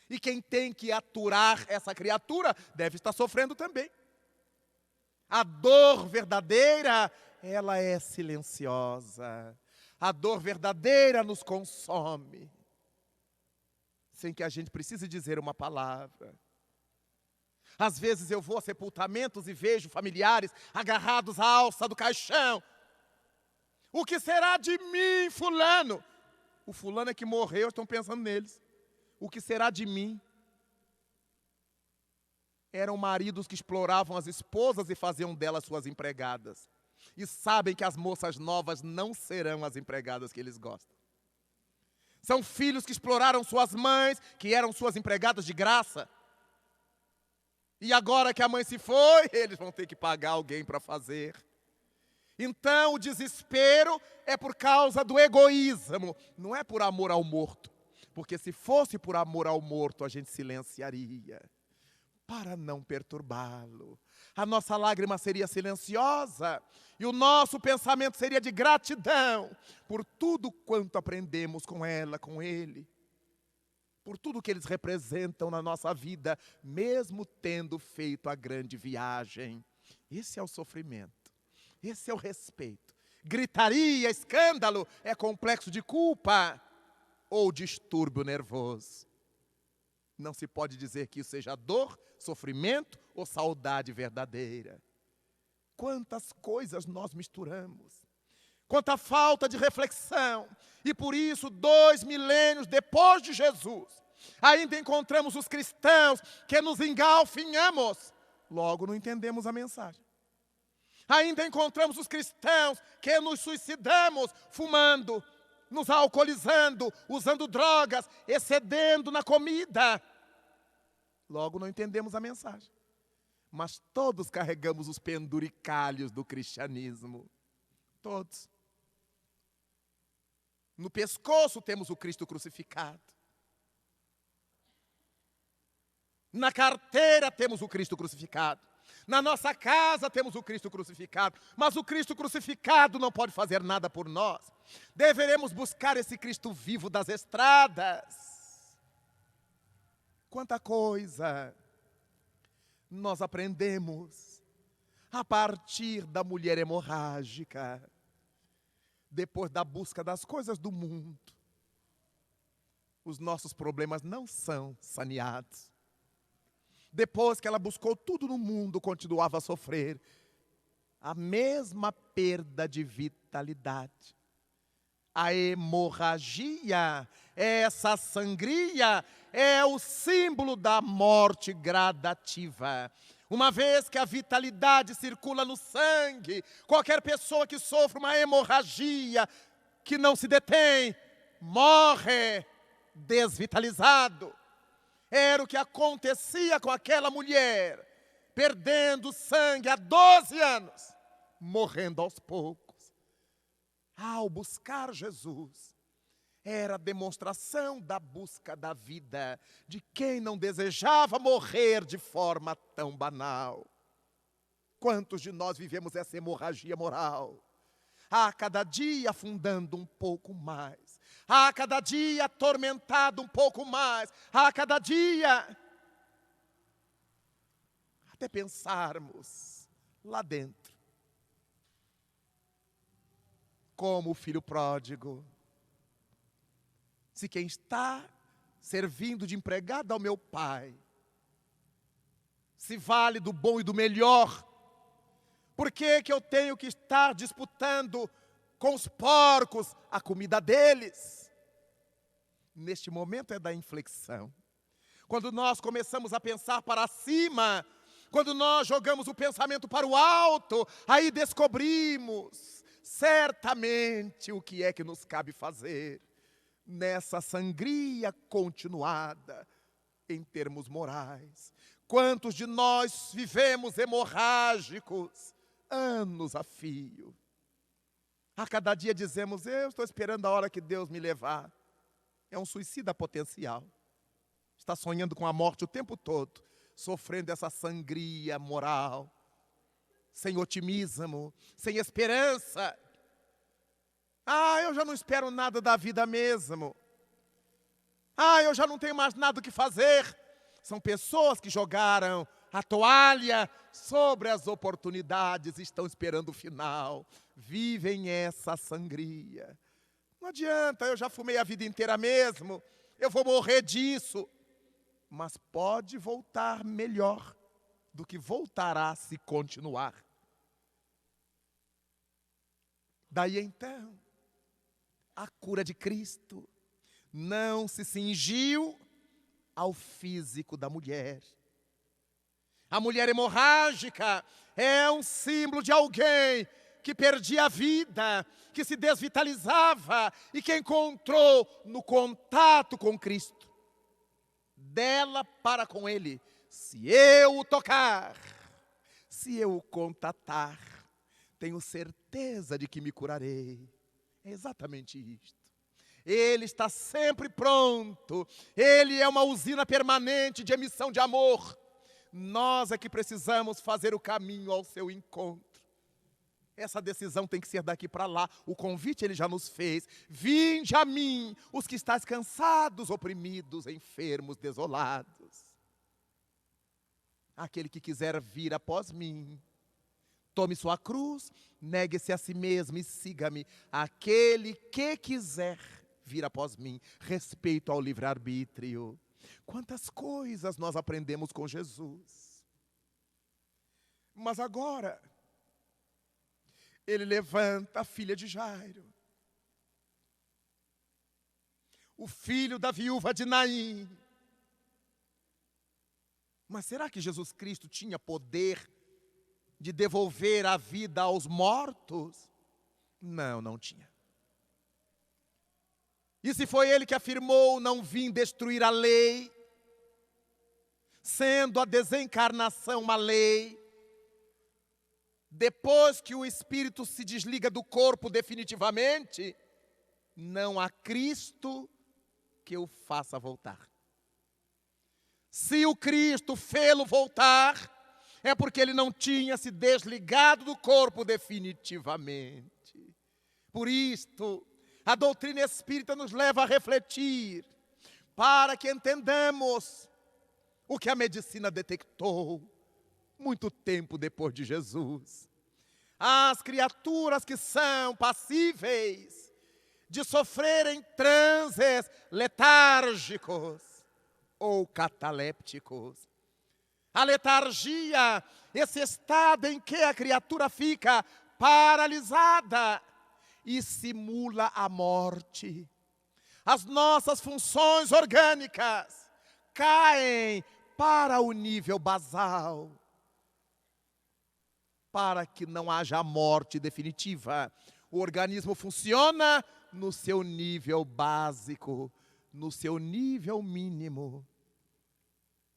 E quem tem que aturar essa criatura deve estar sofrendo também. A dor verdadeira, ela é silenciosa. A dor verdadeira nos consome, sem que a gente precise dizer uma palavra. Às vezes eu vou a sepultamentos e vejo familiares agarrados à alça do caixão. O que será de mim, fulano? O fulano é que morreu, estão pensando neles. O que será de mim? Eram maridos que exploravam as esposas e faziam delas suas empregadas. E sabem que as moças novas não serão as empregadas que eles gostam. São filhos que exploraram suas mães, que eram suas empregadas de graça. E agora que a mãe se foi, eles vão ter que pagar alguém para fazer. Então o desespero é por causa do egoísmo, não é por amor ao morto. Porque se fosse por amor ao morto, a gente silenciaria, para não perturbá-lo. A nossa lágrima seria silenciosa e o nosso pensamento seria de gratidão por tudo quanto aprendemos com ela, com ele. Por tudo que eles representam na nossa vida, mesmo tendo feito a grande viagem. Esse é o sofrimento, esse é o respeito. Gritaria, escândalo, é complexo de culpa ou distúrbio nervoso. Não se pode dizer que isso seja dor, sofrimento ou saudade verdadeira. Quantas coisas nós misturamos. Quanta falta de reflexão. E por isso, 2 milênios depois de Jesus, ainda encontramos os cristãos que nos engalfinhamos. logo não entendemos a mensagem. Ainda encontramos os cristãos que nos suicidamos fumando, nos alcoolizando, usando drogas, excedendo na comida. Logo não entendemos a mensagem. Mas todos carregamos os penduricalhos do cristianismo. Todos. No pescoço temos o Cristo crucificado. Na carteira temos o Cristo crucificado. Na nossa casa temos o Cristo crucificado. Mas o Cristo crucificado não pode fazer nada por nós. Deveremos buscar esse Cristo vivo das estradas. Quanta coisa nós aprendemos a partir da mulher hemorrágica, depois da busca das coisas do mundo. Os nossos problemas não são saneados. Depois que ela buscou tudo no mundo, continuava a sofrer a mesma perda de vitalidade. A hemorragia, essa sangria, é o símbolo da morte gradativa. Uma vez que a vitalidade circula no sangue, qualquer pessoa que sofre uma hemorragia que não se detém, morre desvitalizado. Era o que acontecia com aquela mulher, perdendo sangue há 12 anos, morrendo aos poucos. Ao buscar Jesus, era a demonstração da busca da vida, de quem não desejava morrer de forma tão banal. Quantos de nós vivemos essa hemorragia moral? A cada dia afundando um pouco mais. A cada dia atormentado um pouco mais. A cada dia. Até pensarmos lá dentro. Como o filho pródigo. Se quem está servindo de empregado ao meu pai se vale do bom e do melhor, por que eu tenho que estar disputando com os porcos a comida deles? Neste momento é da inflexão. Quando nós começamos a pensar para cima, quando nós jogamos o pensamento para o alto, aí descobrimos certamente o que é que nos cabe fazer nessa sangria continuada em termos morais. Quantos de nós vivemos hemorrágicos anos a fio? A cada dia dizemos, eu estou esperando a hora que Deus me levar. É um suicida potencial. Está sonhando com a morte o tempo todo, sofrendo essa sangria moral, sem otimismo, sem esperança. Eu já não espero nada da vida mesmo. Eu já não tenho mais nada o que fazer. São pessoas que jogaram a toalha sobre as oportunidades, estão esperando o final. Vivem essa sangria. Não adianta, eu já fumei a vida inteira mesmo. Eu vou morrer disso. Mas pode voltar melhor do que voltará se continuar. Daí então, a cura de Cristo não se cingiu ao físico da mulher. A mulher hemorrágica é um símbolo de alguém que perdia a vida, que se desvitalizava e que encontrou no contato com Cristo, dela para com Ele, se eu o tocar, se eu o contatar, tenho certeza de que me curarei. É exatamente isto. Ele está sempre pronto. Ele é uma usina permanente de emissão de amor. Nós é que precisamos fazer o caminho ao seu encontro. Essa decisão tem que ser daqui para lá. O convite ele já nos fez. Vinde a mim, os que estáis cansados, oprimidos, enfermos, desolados. Aquele que quiser vir após mim, tome sua cruz, negue-se a si mesmo e siga-me. Aquele que quiser vir após mim, respeito ao livre-arbítrio. Quantas coisas nós aprendemos com Jesus. Mas agora, ele levanta a filha de Jairo, o filho da viúva de Naim. Mas será que Jesus Cristo tinha poder de devolver a vida aos mortos? Não, não tinha. E se foi ele que afirmou: não vim destruir a lei, sendo a desencarnação uma lei, depois que o espírito se desliga do corpo definitivamente, não há Cristo que o faça voltar. Se o Cristo fê-lo voltar, é porque ele não tinha se desligado do corpo definitivamente. Por isto, a doutrina espírita nos leva a refletir, para que entendamos o que a medicina detectou muito tempo depois de Jesus. As criaturas que são passíveis de sofrerem transes letárgicos ou catalépticos. A letargia, esse estado em que a criatura fica paralisada e simula a morte. As nossas funções orgânicas caem para o nível basal, para que não haja a morte definitiva. O organismo funciona no seu nível básico, no seu nível mínimo.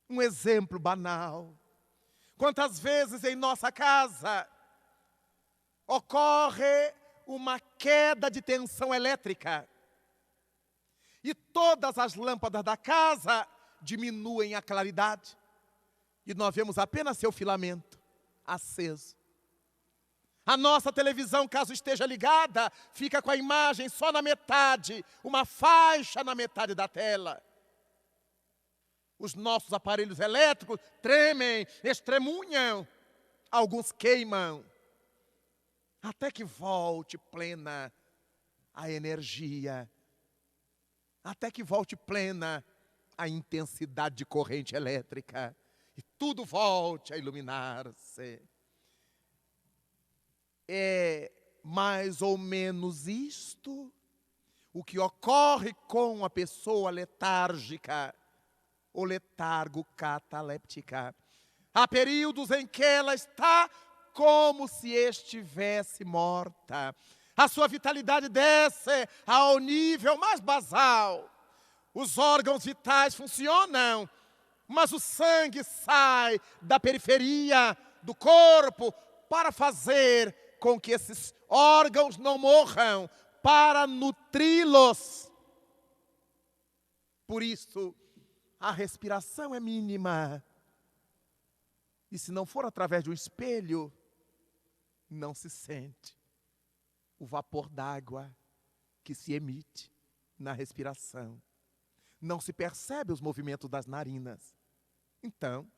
Um exemplo banal. Quantas vezes em nossa casa ocorre uma queda de tensão elétrica e todas as lâmpadas da casa diminuem a claridade e nós vemos apenas seu filamento aceso. A nossa televisão, caso esteja ligada, fica com a imagem só na metade, uma faixa na metade da tela. Os nossos aparelhos elétricos tremem, estremunham, alguns queimam, até que volte plena a energia, até que volte plena a intensidade de corrente elétrica e tudo volte a iluminar-se. É mais ou menos isto o que ocorre com a pessoa letárgica ou letargo cataléptica. Há períodos em que ela está como se estivesse morta. A sua vitalidade desce ao nível mais basal. Os órgãos vitais funcionam, mas o sangue sai da periferia do corpo para fazer com que esses órgãos não morram, para nutri-los. Por isso, a respiração é mínima. E se não for através de um espelho, não se sente o vapor d'água que se emite na respiração. Não se percebe os movimentos das narinas. Então,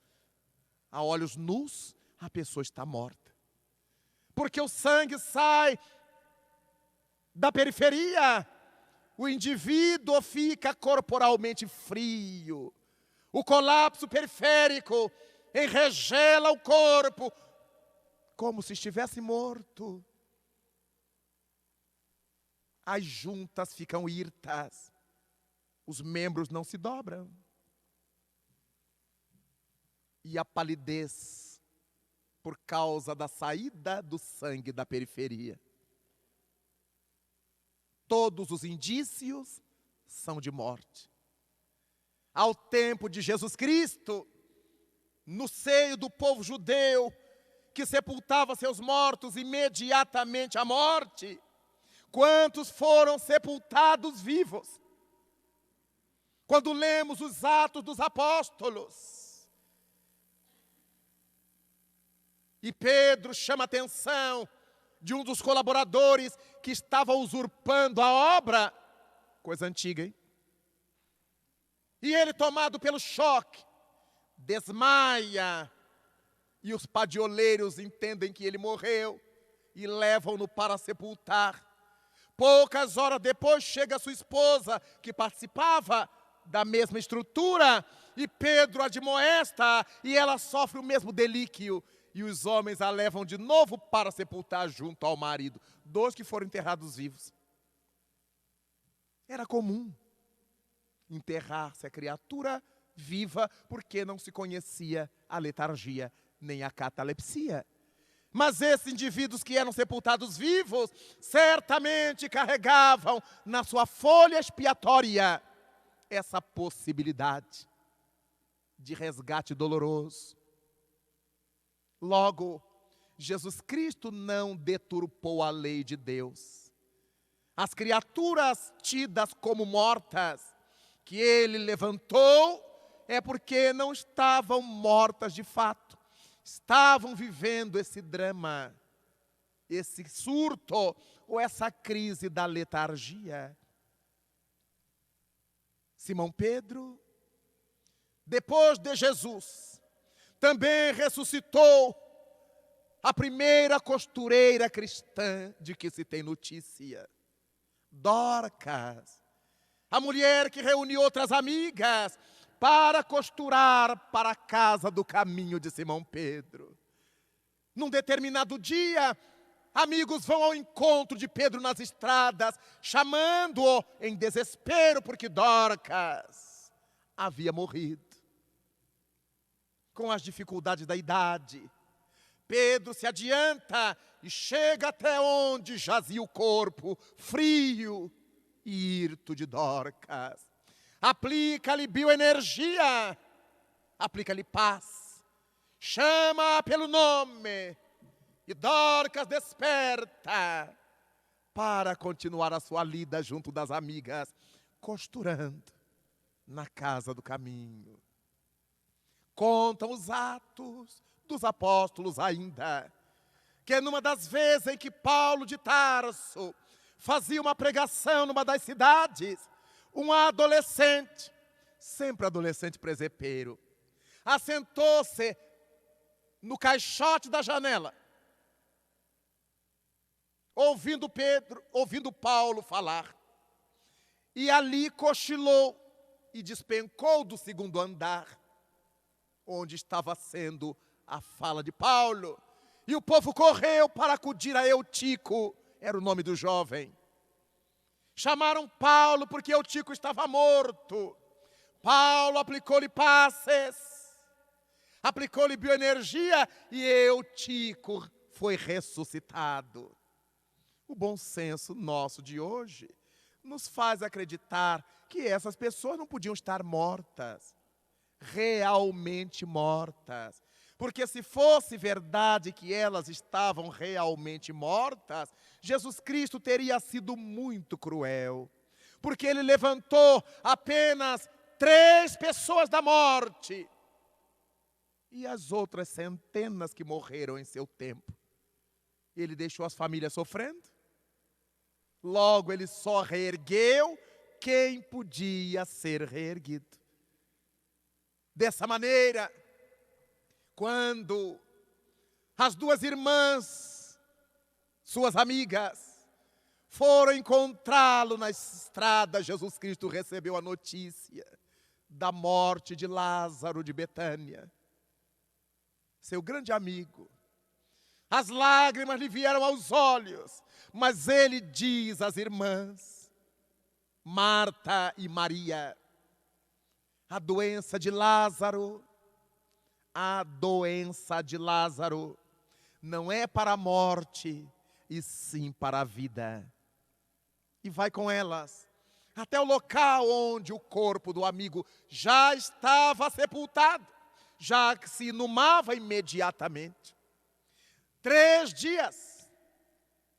a olhos nus, a pessoa está morta. Porque o sangue sai da periferia, o indivíduo fica corporalmente frio. O colapso periférico enregela o corpo, como se estivesse morto. As juntas ficam hirtas, os membros não se dobram. E a palidez, por causa da saída do sangue da periferia. Todos os indícios são de morte. Ao tempo de Jesus Cristo, no seio do povo judeu, que sepultava seus mortos imediatamente à morte, quantos foram sepultados vivos? Quando lemos os Atos dos Apóstolos, e Pedro chama a atenção de um dos colaboradores que estava usurpando a obra, coisa antiga, hein? E ele, tomado pelo choque, desmaia, e os padioleiros entendem que ele morreu e levam-no para sepultar. Poucas horas depois chega sua esposa, que participava da mesma estrutura, e Pedro admoesta, e ela sofre o mesmo delíquio. E os homens a levam de novo para sepultar junto ao marido. 2 que foram enterrados vivos. Era comum enterrar-se a criatura viva, porque não se conhecia a letargia nem a catalepsia. Mas esses indivíduos que eram sepultados vivos, certamente carregavam na sua folha expiatória essa possibilidade de resgate doloroso. Logo, Jesus Cristo não deturpou a lei de Deus. As criaturas tidas como mortas, que ele levantou, é porque não estavam mortas de fato. Estavam vivendo esse drama, esse surto ou essa crise da letargia. Simão Pedro, depois de Jesus, também ressuscitou a primeira costureira cristã de que se tem notícia. Dorcas, a mulher que reuniu outras amigas para costurar para a casa do caminho de Simão Pedro. Num determinado dia, amigos vão ao encontro de Pedro nas estradas, chamando-o em desespero, porque Dorcas havia morrido. Com as dificuldades da idade, Pedro se adianta e chega até onde jazia o corpo, frio e hirto de Dorcas. Aplica-lhe bioenergia, aplica-lhe paz, chama pelo nome e Dorcas desperta para continuar a sua lida junto das amigas, costurando na casa do caminho. Contam os Atos dos Apóstolos ainda, que numa das vezes em que Paulo de Tarso fazia uma pregação numa das cidades, um adolescente, sempre adolescente presepeiro, assentou-se no caixote da janela, ouvindo Paulo falar, e ali cochilou e despencou do segundo andar, onde estava sendo a fala de Paulo, e o povo correu para acudir a Eutico, era o nome do jovem. Chamaram Paulo porque Eutico estava morto. Paulo aplicou-lhe passes, aplicou-lhe bioenergia e Eutico foi ressuscitado. O bom senso nosso de hoje nos faz acreditar que essas pessoas não podiam estar mortas, realmente mortas. Porque se fosse verdade que elas estavam realmente mortas, Jesus Cristo teria sido muito cruel. Porque ele levantou apenas 3 pessoas da morte. E as outras centenas que morreram em seu tempo. Ele deixou as famílias sofrendo. Logo, ele só reergueu quem podia ser reerguido. Dessa maneira, quando as 2 irmãs, suas amigas, foram encontrá-lo na estrada, Jesus Cristo recebeu a notícia da morte de Lázaro de Betânia, seu grande amigo. As lágrimas lhe vieram aos olhos, mas ele diz às irmãs, Marta e Maria, a doença de Lázaro não é para a morte, e sim para a vida. E vai com elas até o local onde o corpo do amigo já estava sepultado, já que se inumava imediatamente. 3 dias,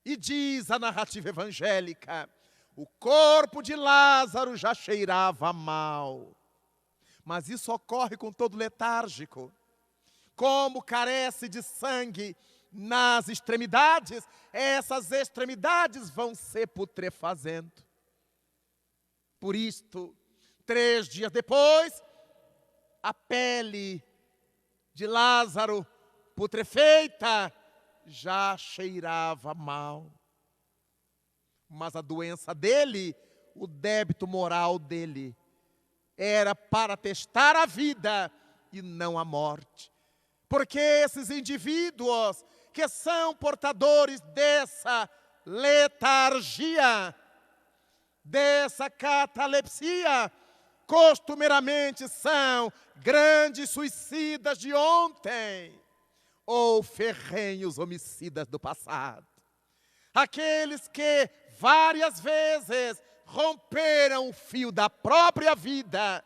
e diz a narrativa evangélica, o corpo de Lázaro já cheirava mal. Mas isso ocorre com todo letárgico. Como carece de sangue nas extremidades, essas extremidades vão se putrefazendo. Por isto, 3 dias depois, a pele de Lázaro, putrefeita, já cheirava mal. Mas a doença dele, o débito moral dele, era para testar a vida e não a morte. Porque esses indivíduos que são portadores dessa letargia, dessa catalepsia, costumeiramente são grandes suicidas de ontem ou ferrenhos homicidas do passado. Aqueles que várias vezes romperam o fio da própria vida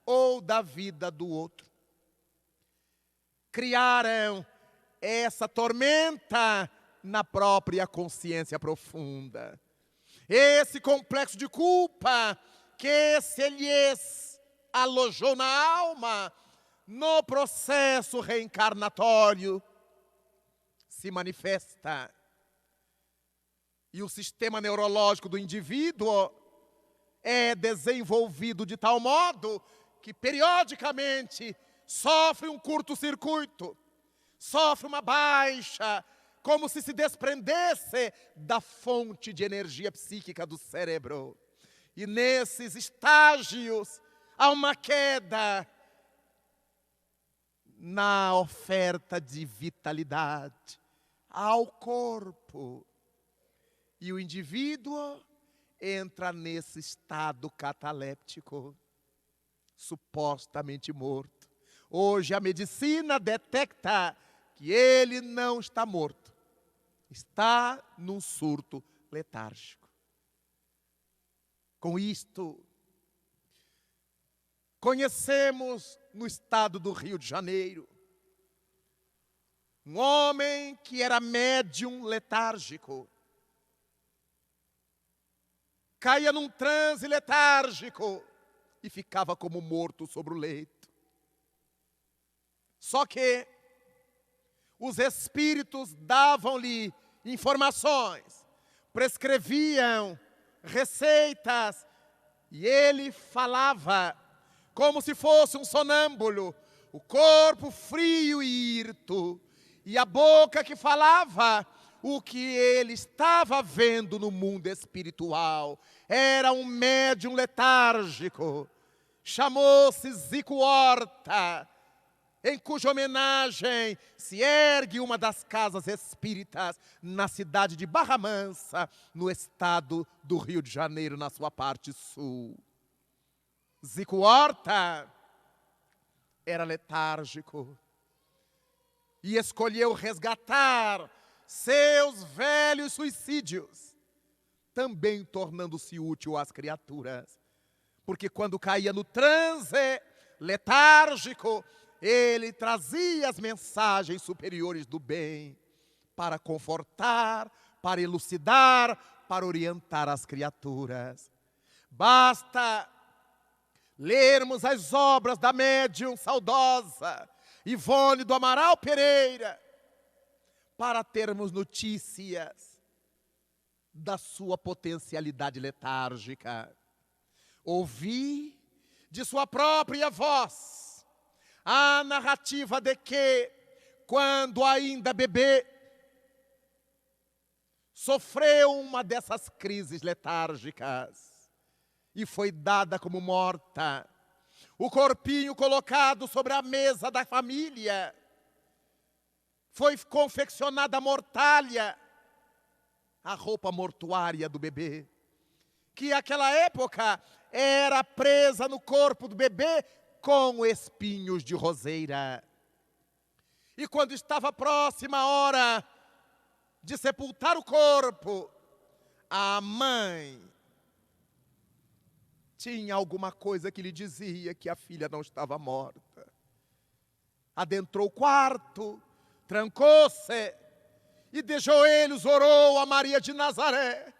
ou da vida do outro. Criaram essa tormenta na própria consciência profunda. Esse complexo de culpa que se lhes alojou na alma no processo reencarnatório se manifesta. E o sistema neurológico do indivíduo é desenvolvido de tal modo que periodicamente sofre um curto-circuito, sofre uma baixa, como se desprendesse da fonte de energia psíquica do cérebro. E nesses estágios há uma queda na oferta de vitalidade ao corpo. E o indivíduo entra nesse estado cataléptico, supostamente morto. Hoje a medicina detecta que ele não está morto, está num surto letárgico. Com isto, conhecemos no estado do Rio de Janeiro um homem que era médium letárgico, caía num transe letárgico e ficava como morto sobre o leito. Só que os espíritos davam-lhe informações, prescreviam receitas, e ele falava como se fosse um sonâmbulo, o corpo frio e hirto, e a boca que falava o que ele estava vendo no mundo espiritual. Era um médium letárgico, chamou-se Zico Horta, em cuja homenagem se ergue uma das casas espíritas na cidade de Barra Mansa, no estado do Rio de Janeiro, na sua parte sul. Zico Horta era letárgico e escolheu resgatar seus velhos suicídios, também tornando-se útil às criaturas. Porque quando caía no transe letárgico, ele trazia as mensagens superiores do bem para confortar, para elucidar, para orientar as criaturas. Basta lermos as obras da médium saudosa Ivone do Amaral Pereira para termos notícias da sua potencialidade letárgica. Ouvi de sua própria voz a narrativa de que, quando ainda bebê, sofreu uma dessas crises letárgicas e foi dada como morta. O corpinho colocado sobre a mesa da família, foi confeccionada a mortalha, a roupa mortuária do bebê, que naquela época era presa no corpo do bebê com espinhos de roseira. E quando estava próxima a hora de sepultar o corpo, a mãe tinha alguma coisa que lhe dizia que a filha não estava morta. Adentrou o quarto, trancou-se e de joelhos orou a Maria de Nazaré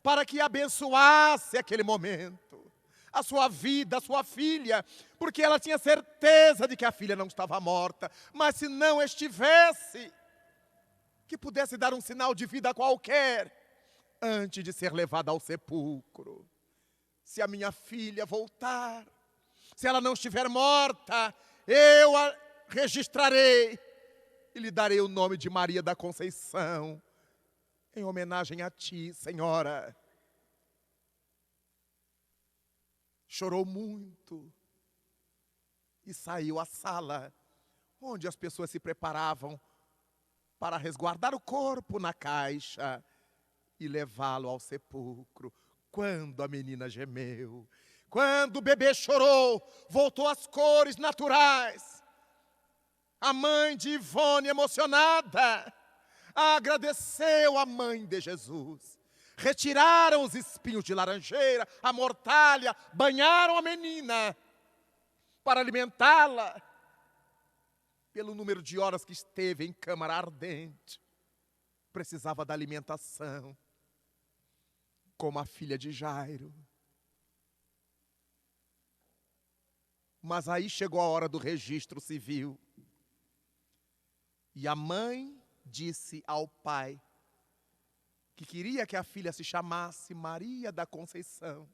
para que abençoasse aquele momento, a sua vida, a sua filha, porque ela tinha certeza de que a filha não estava morta, mas se não estivesse, que pudesse dar um sinal de vida qualquer antes de ser levada ao sepulcro. Se a minha filha voltar, se ela não estiver morta, eu a registrarei e lhe darei o nome de Maria da Conceição, em homenagem a ti, Senhora. Chorou muito e saiu à sala, onde as pessoas se preparavam para resguardar o corpo na caixa e levá-lo ao sepulcro. Quando a menina gemeu, Quando o bebê chorou, voltou às cores naturais. A mãe de Ivone, emocionada, agradeceu a mãe de Jesus. Retiraram os espinhos de laranjeira, a mortalha, banharam a menina para alimentá-la. Pelo número de horas que esteve em câmara ardente, precisava da alimentação, como a filha de Jairo. Mas aí chegou a hora do registro civil. E a mãe disse ao pai que queria que a filha se chamasse Maria da Conceição,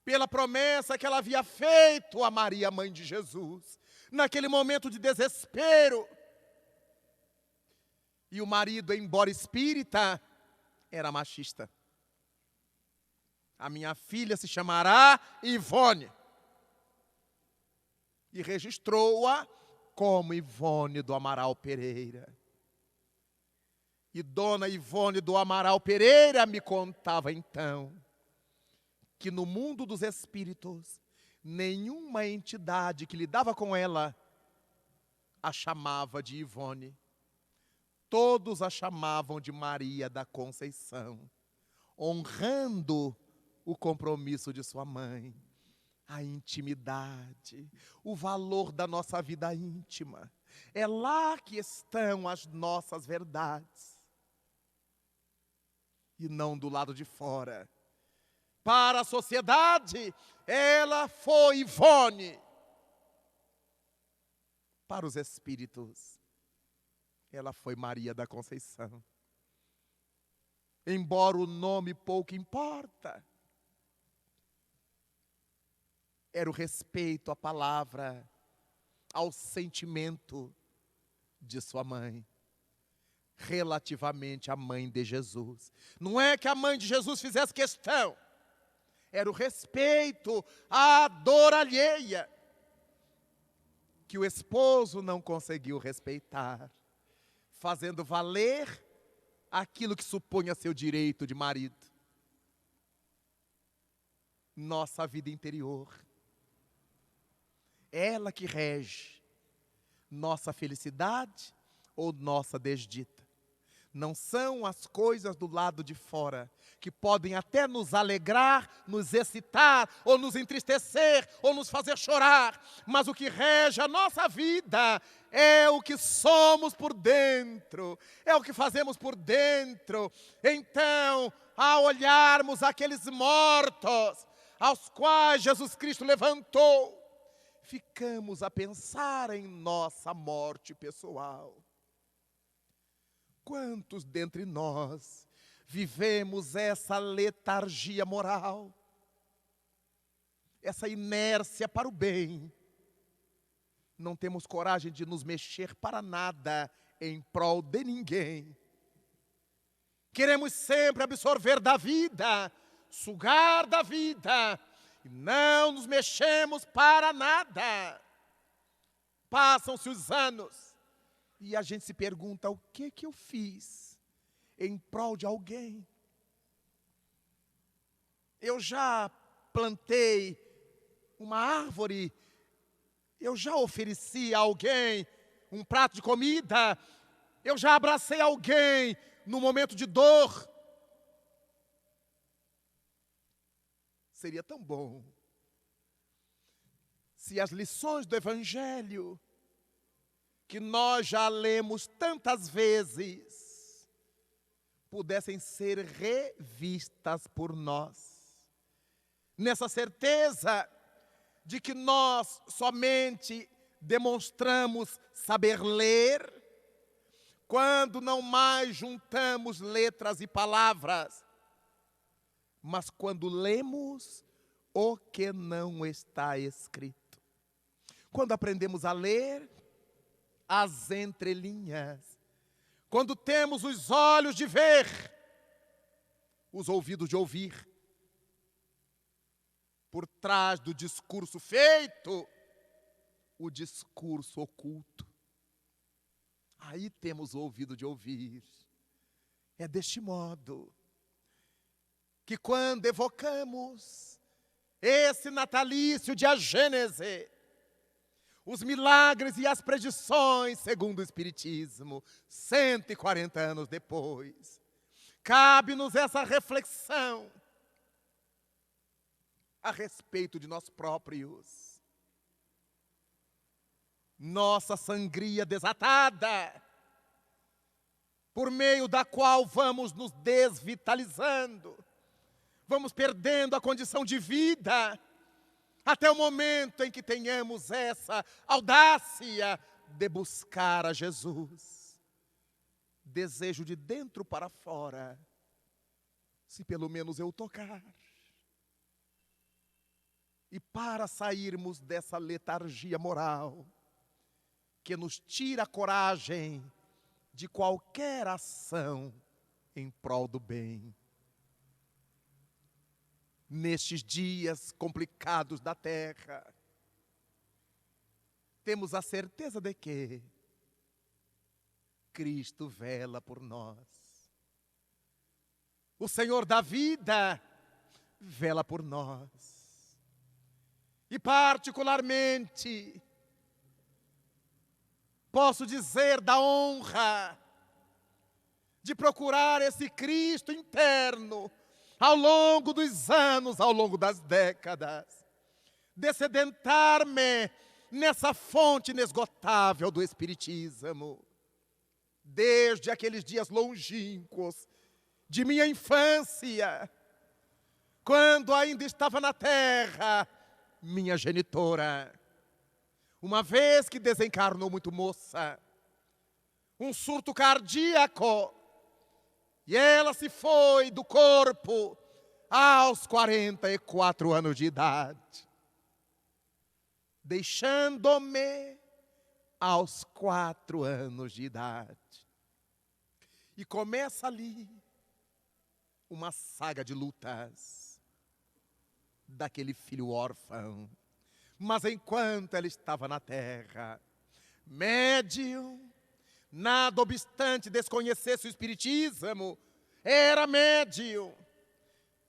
pela promessa que ela havia feito a Maria, mãe de Jesus, naquele momento de desespero. E o marido, embora espírita, era machista. A minha filha se chamará Ivone. E registrou-a como Ivone do Amaral Pereira. E dona Ivone do Amaral Pereira me contava então que no mundo dos espíritos, nenhuma entidade que lidava com ela a chamava de Ivone. Todos a chamavam de Maria da Conceição, honrando o compromisso de sua mãe. A intimidade, o valor da nossa vida íntima. É lá que estão as nossas verdades. E não do lado de fora. Para a sociedade, ela foi Ivone. Para os espíritos, ela foi Maria da Conceição. Embora o nome pouco importa, era o respeito à palavra, ao sentimento de sua mãe, relativamente à mãe de Jesus. Não é que a mãe de Jesus fizesse questão, era o respeito à dor alheia, que o esposo não conseguiu respeitar, fazendo valer aquilo que supunha seu direito de marido. Nossa vida interior, ela que rege nossa felicidade ou nossa desdita. Não são as coisas do lado de fora, que podem até nos alegrar, nos excitar, ou nos entristecer, ou nos fazer chorar. Mas o que rege a nossa vida é o que somos por dentro, é o que fazemos por dentro. Então, ao olharmos aqueles mortos, aos quais Jesus Cristo levantou, ficamos a pensar em nossa morte pessoal. Quantos dentre nós vivemos essa letargia moral, essa inércia para o bem? Não temos coragem de nos mexer para nada em prol de ninguém. Queremos sempre absorver da vida, sugar da vida, e não nos mexemos para nada. Passam-se os anos e a gente se pergunta: o que eu fiz em prol de alguém? Eu já plantei uma árvore, eu já ofereci a alguém um prato de comida, eu já abracei alguém no momento de dor. Seria tão bom se as lições do Evangelho, que nós já lemos tantas vezes, pudessem ser revistas por nós, nessa certeza de que nós somente demonstramos saber ler quando não mais juntamos letras e palavras, mas quando lemos o que não está escrito. Quando aprendemos a ler as entrelinhas. Quando temos os olhos de ver, os ouvidos de ouvir. Por trás do discurso feito, o discurso oculto. Aí temos o ouvido de ouvir. É deste modo que quando evocamos esse natalício de A Gênese, os milagres e as predições segundo o Espiritismo, 140 anos depois, cabe-nos essa reflexão a respeito de nós próprios. Nossa sangria desatada, por meio da qual vamos nos desvitalizando, vamos perdendo a condição de vida, até o momento em que tenhamos essa audácia de buscar a Jesus. Desejo de dentro para fora, se pelo menos eu tocar. E para sairmos dessa letargia moral, que nos tira a coragem de qualquer ação em prol do bem. Nestes dias complicados da terra, temos a certeza de que Cristo vela por nós. O Senhor da vida vela por nós. E particularmente, posso dizer da honra de procurar esse Cristo interno ao longo dos anos, ao longo das décadas, de sedentar-me nessa fonte inesgotável do Espiritismo, desde aqueles dias longínquos de minha infância, quando ainda estava na terra minha genitora. Uma vez que desencarnou muito moça, um surto cardíaco, e ela se foi do corpo aos 44 anos de idade, deixando-me aos 4 anos de idade. E começa ali uma saga de lutas daquele filho órfão. Mas enquanto ela estava na terra, médium, nada obstante desconhecesse o Espiritismo, era médium,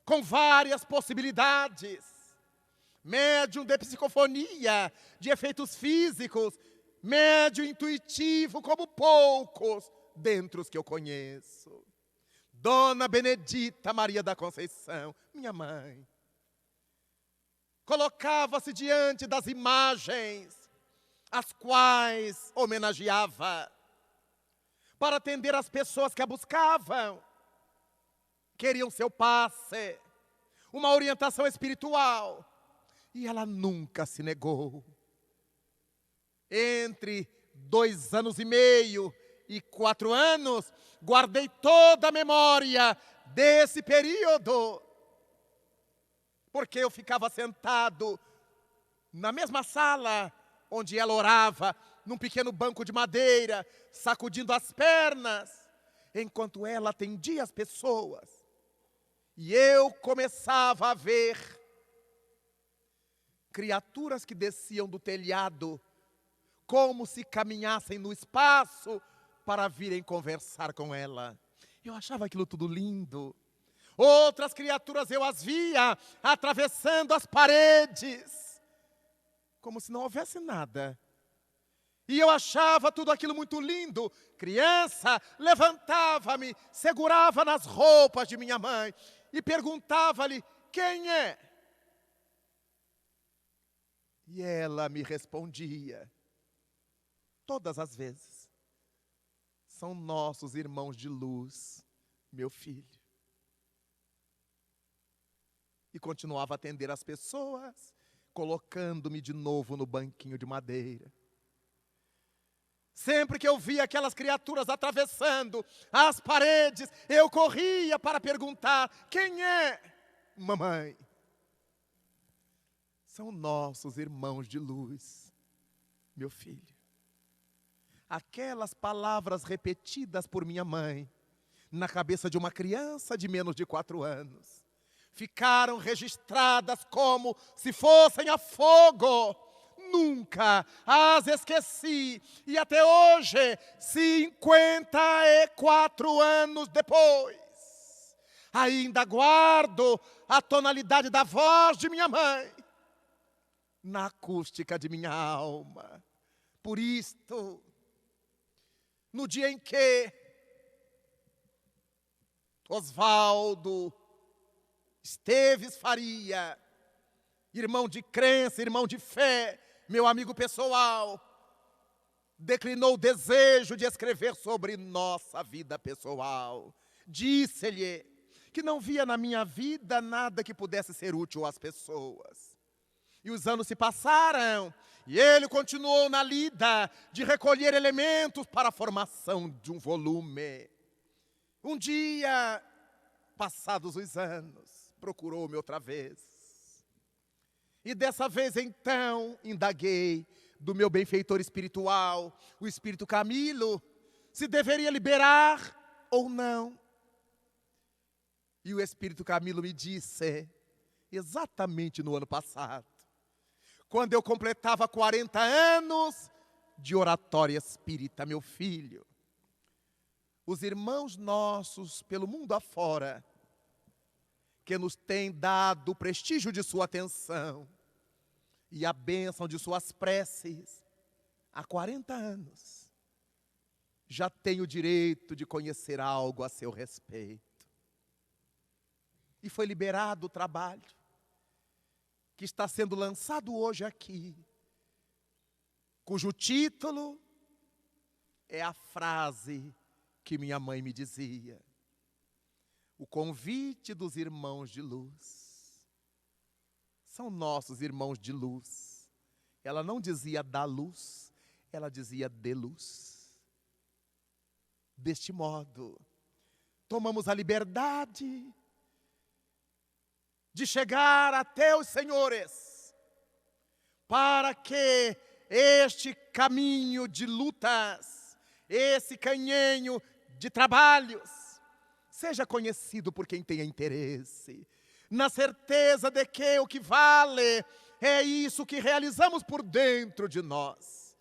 com várias possibilidades. Médium de psicofonia, de efeitos físicos, médium intuitivo como poucos dentre os que eu conheço. Dona Benedita Maria da Conceição, minha mãe, colocava-se diante das imagens, as quais homenageava, para atender as pessoas que a buscavam, queriam seu passe, uma orientação espiritual, e ela nunca se negou. Entre 2 anos e meio e 4 anos, guardei toda a memória desse período, porque eu ficava sentado na mesma sala onde ela orava, num pequeno banco de madeira, sacudindo as pernas, enquanto ela atendia as pessoas. E eu começava a ver criaturas que desciam do telhado, como se caminhassem no espaço para virem conversar com ela. Eu achava aquilo tudo lindo. Outras criaturas eu as via atravessando as paredes, como se não houvesse nada. E eu achava tudo aquilo muito lindo. Criança, levantava-me, segurava nas roupas de minha mãe e perguntava-lhe: quem é? E ela me respondia, todas as vezes: são nossos irmãos de luz, meu filho. E continuava a atender as pessoas, colocando-me de novo no banquinho de madeira. Sempre que eu via aquelas criaturas atravessando as paredes, eu corria para perguntar: quem é? Mamãe. São nossos irmãos de luz, meu filho. Aquelas palavras repetidas por minha mãe, na cabeça de uma criança de menos de 4 anos, ficaram registradas como se fossem a fogo. Nunca as esqueci. E até hoje, 54 anos depois, Ainda guardo a tonalidade da voz de minha mãe na acústica de minha alma. Por isto, no dia em que Oswaldo Esteves Faria, irmão de crença, irmão de fé, meu amigo pessoal, declinou o desejo de escrever sobre nossa vida pessoal. Disse-lhe que não via na minha vida nada que pudesse ser útil às pessoas. E os anos se passaram, e ele continuou na lida de recolher elementos para a formação de um volume. Um dia, passados os anos, procurou-me outra vez. E dessa vez, então, indaguei do meu benfeitor espiritual, o espírito Camilo, se deveria liberar ou não. E o espírito Camilo me disse, exatamente no ano passado, quando eu completava 40 anos de oratória espírita, meu filho, os irmãos nossos pelo mundo afora, que nos têm dado o prestígio de sua atenção e a bênção de suas preces, há 40 anos, já têm o direito de conhecer algo a seu respeito. E foi liberado o trabalho que está sendo lançado hoje aqui, cujo título é a frase que minha mãe me dizia: o convite dos irmãos de luz. São nossos irmãos de luz. Ela não dizia da luz, ela dizia de luz. Deste modo, tomamos a liberdade de chegar até os senhores, para que este caminho de lutas, esse caminho de trabalhos, seja conhecido por quem tenha interesse, na certeza de que o que vale é isso que realizamos por dentro de nós.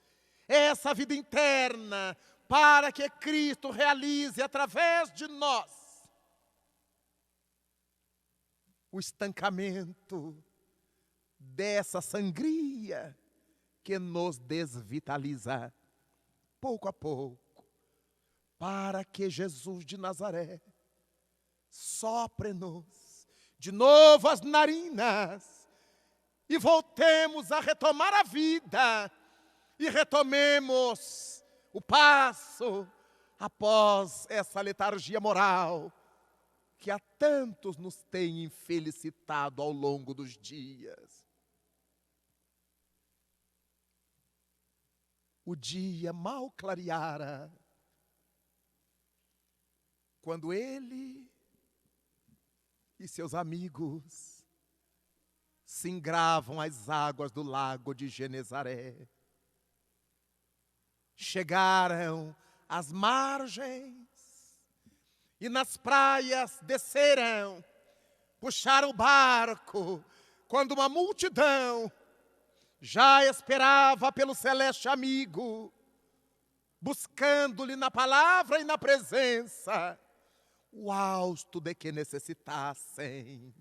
Essa vida interna, para que Cristo realize através de nós o estancamento dessa sangria que nos desvitaliza, pouco a pouco, para que Jesus de Nazaré sopre-nos de novo as narinas e voltemos a retomar a vida e retomemos o passo após essa letargia moral que a tantos nos tem infelicitado ao longo dos dias. O dia mal clareara, quando ele e seus amigos singravam as águas do lago de Genezaré. Chegaram às margens e nas praias desceram, puxaram o barco, quando uma multidão já esperava pelo celeste amigo, buscando-lhe na palavra e na presença o hausto de que necessitassem.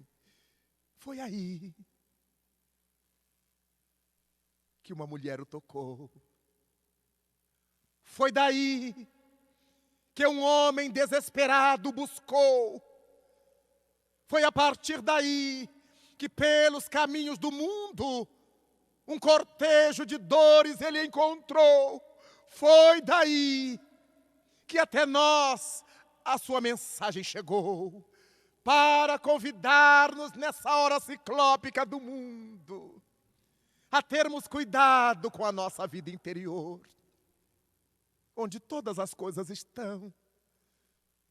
Foi aí que uma mulher o tocou. Foi daí que um homem desesperado buscou. Foi a partir daí que pelos caminhos do mundo um cortejo de dores ele encontrou. Foi daí que até nós a sua mensagem chegou, para convidar-nos nessa hora ciclópica do mundo a termos cuidado com a nossa vida interior, onde todas as coisas estão,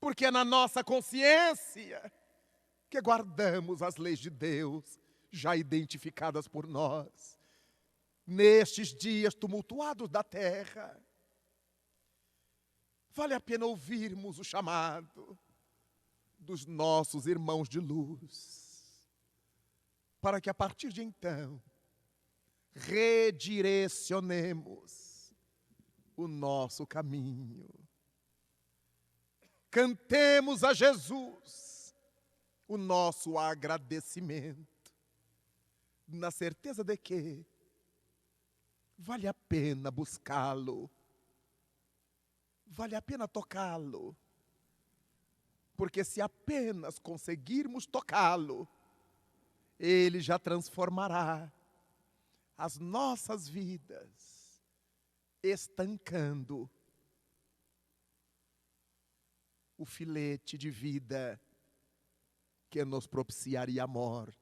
porque é na nossa consciência que guardamos as leis de Deus, já identificadas por nós, nestes dias tumultuados da terra. Vale a pena ouvirmos o chamado dos nossos irmãos de luz, para que a partir de então redirecionemos o nosso caminho. Cantemos a Jesus o nosso agradecimento, na certeza de que vale a pena buscá-lo, vale a pena tocá-lo, porque se apenas conseguirmos tocá-lo, Ele já transformará as nossas vidas, estancando o filete de vida que nos propiciaria a morte.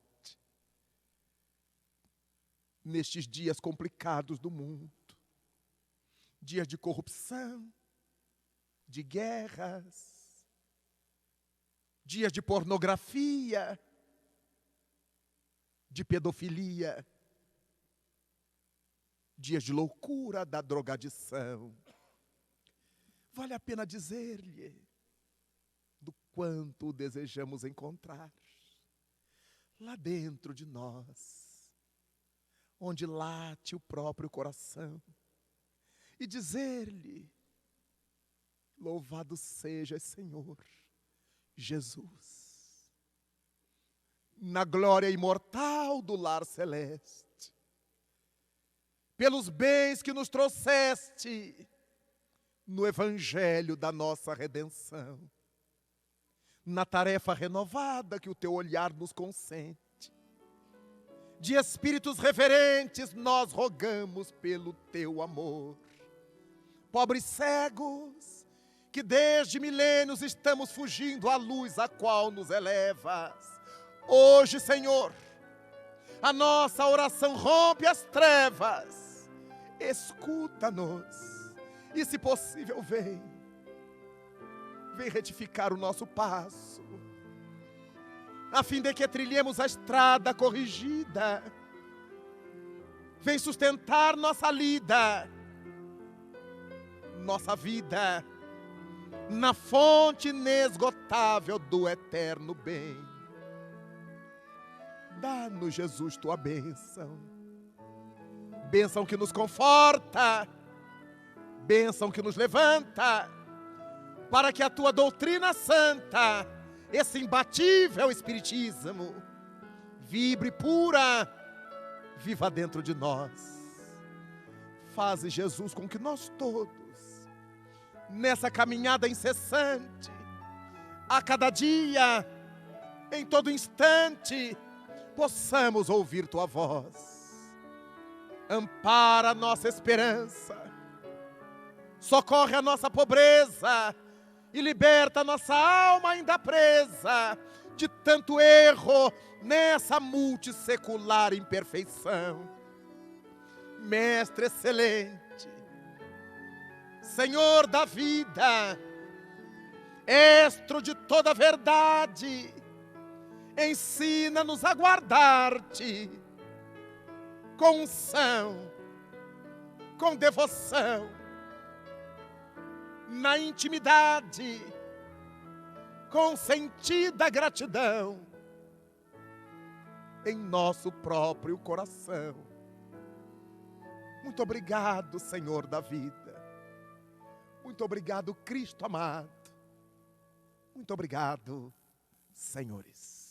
Nestes dias complicados do mundo, dias de corrupção, de guerras, dias de pornografia, de pedofilia, dias de loucura da drogadição. Vale a pena dizer-lhe do quanto o desejamos encontrar lá dentro de nós, onde late o próprio coração, e dizer-lhe: louvado seja, Senhor Jesus, na glória imortal do lar celeste, pelos bens que nos trouxeste no evangelho da nossa redenção, na tarefa renovada que o teu olhar nos consente. De espíritos reverentes nós rogamos pelo teu amor. Pobres cegos, que desde milênios estamos fugindo à luz a qual nos elevas, hoje, Senhor, a nossa oração rompe as trevas. Escuta-nos e, se possível, vem retificar o nosso passo, a fim de que trilhemos a estrada corrigida. Vem sustentar nossa lida, nossa vida, na fonte inesgotável do eterno bem. Dá-nos, Jesus, tua bênção, bênção que nos conforta, bênção que nos levanta, para que a tua doutrina santa, esse imbatível espiritismo, vibre pura, viva dentro de nós. Faze, Jesus, com que nós todos, nessa caminhada incessante, a cada dia, em todo instante, possamos ouvir tua voz. Ampara a nossa esperança, socorre a nossa pobreza e liberta a nossa alma ainda presa de tanto erro nessa multissecular imperfeição. Mestre excelente, Senhor da vida, Estro de toda verdade, ensina-nos a guardar-te com unção, com devoção, na intimidade, com sentida gratidão, em nosso próprio coração. Muito obrigado, Senhor da vida. Muito obrigado, Cristo amado. Muito obrigado, senhores.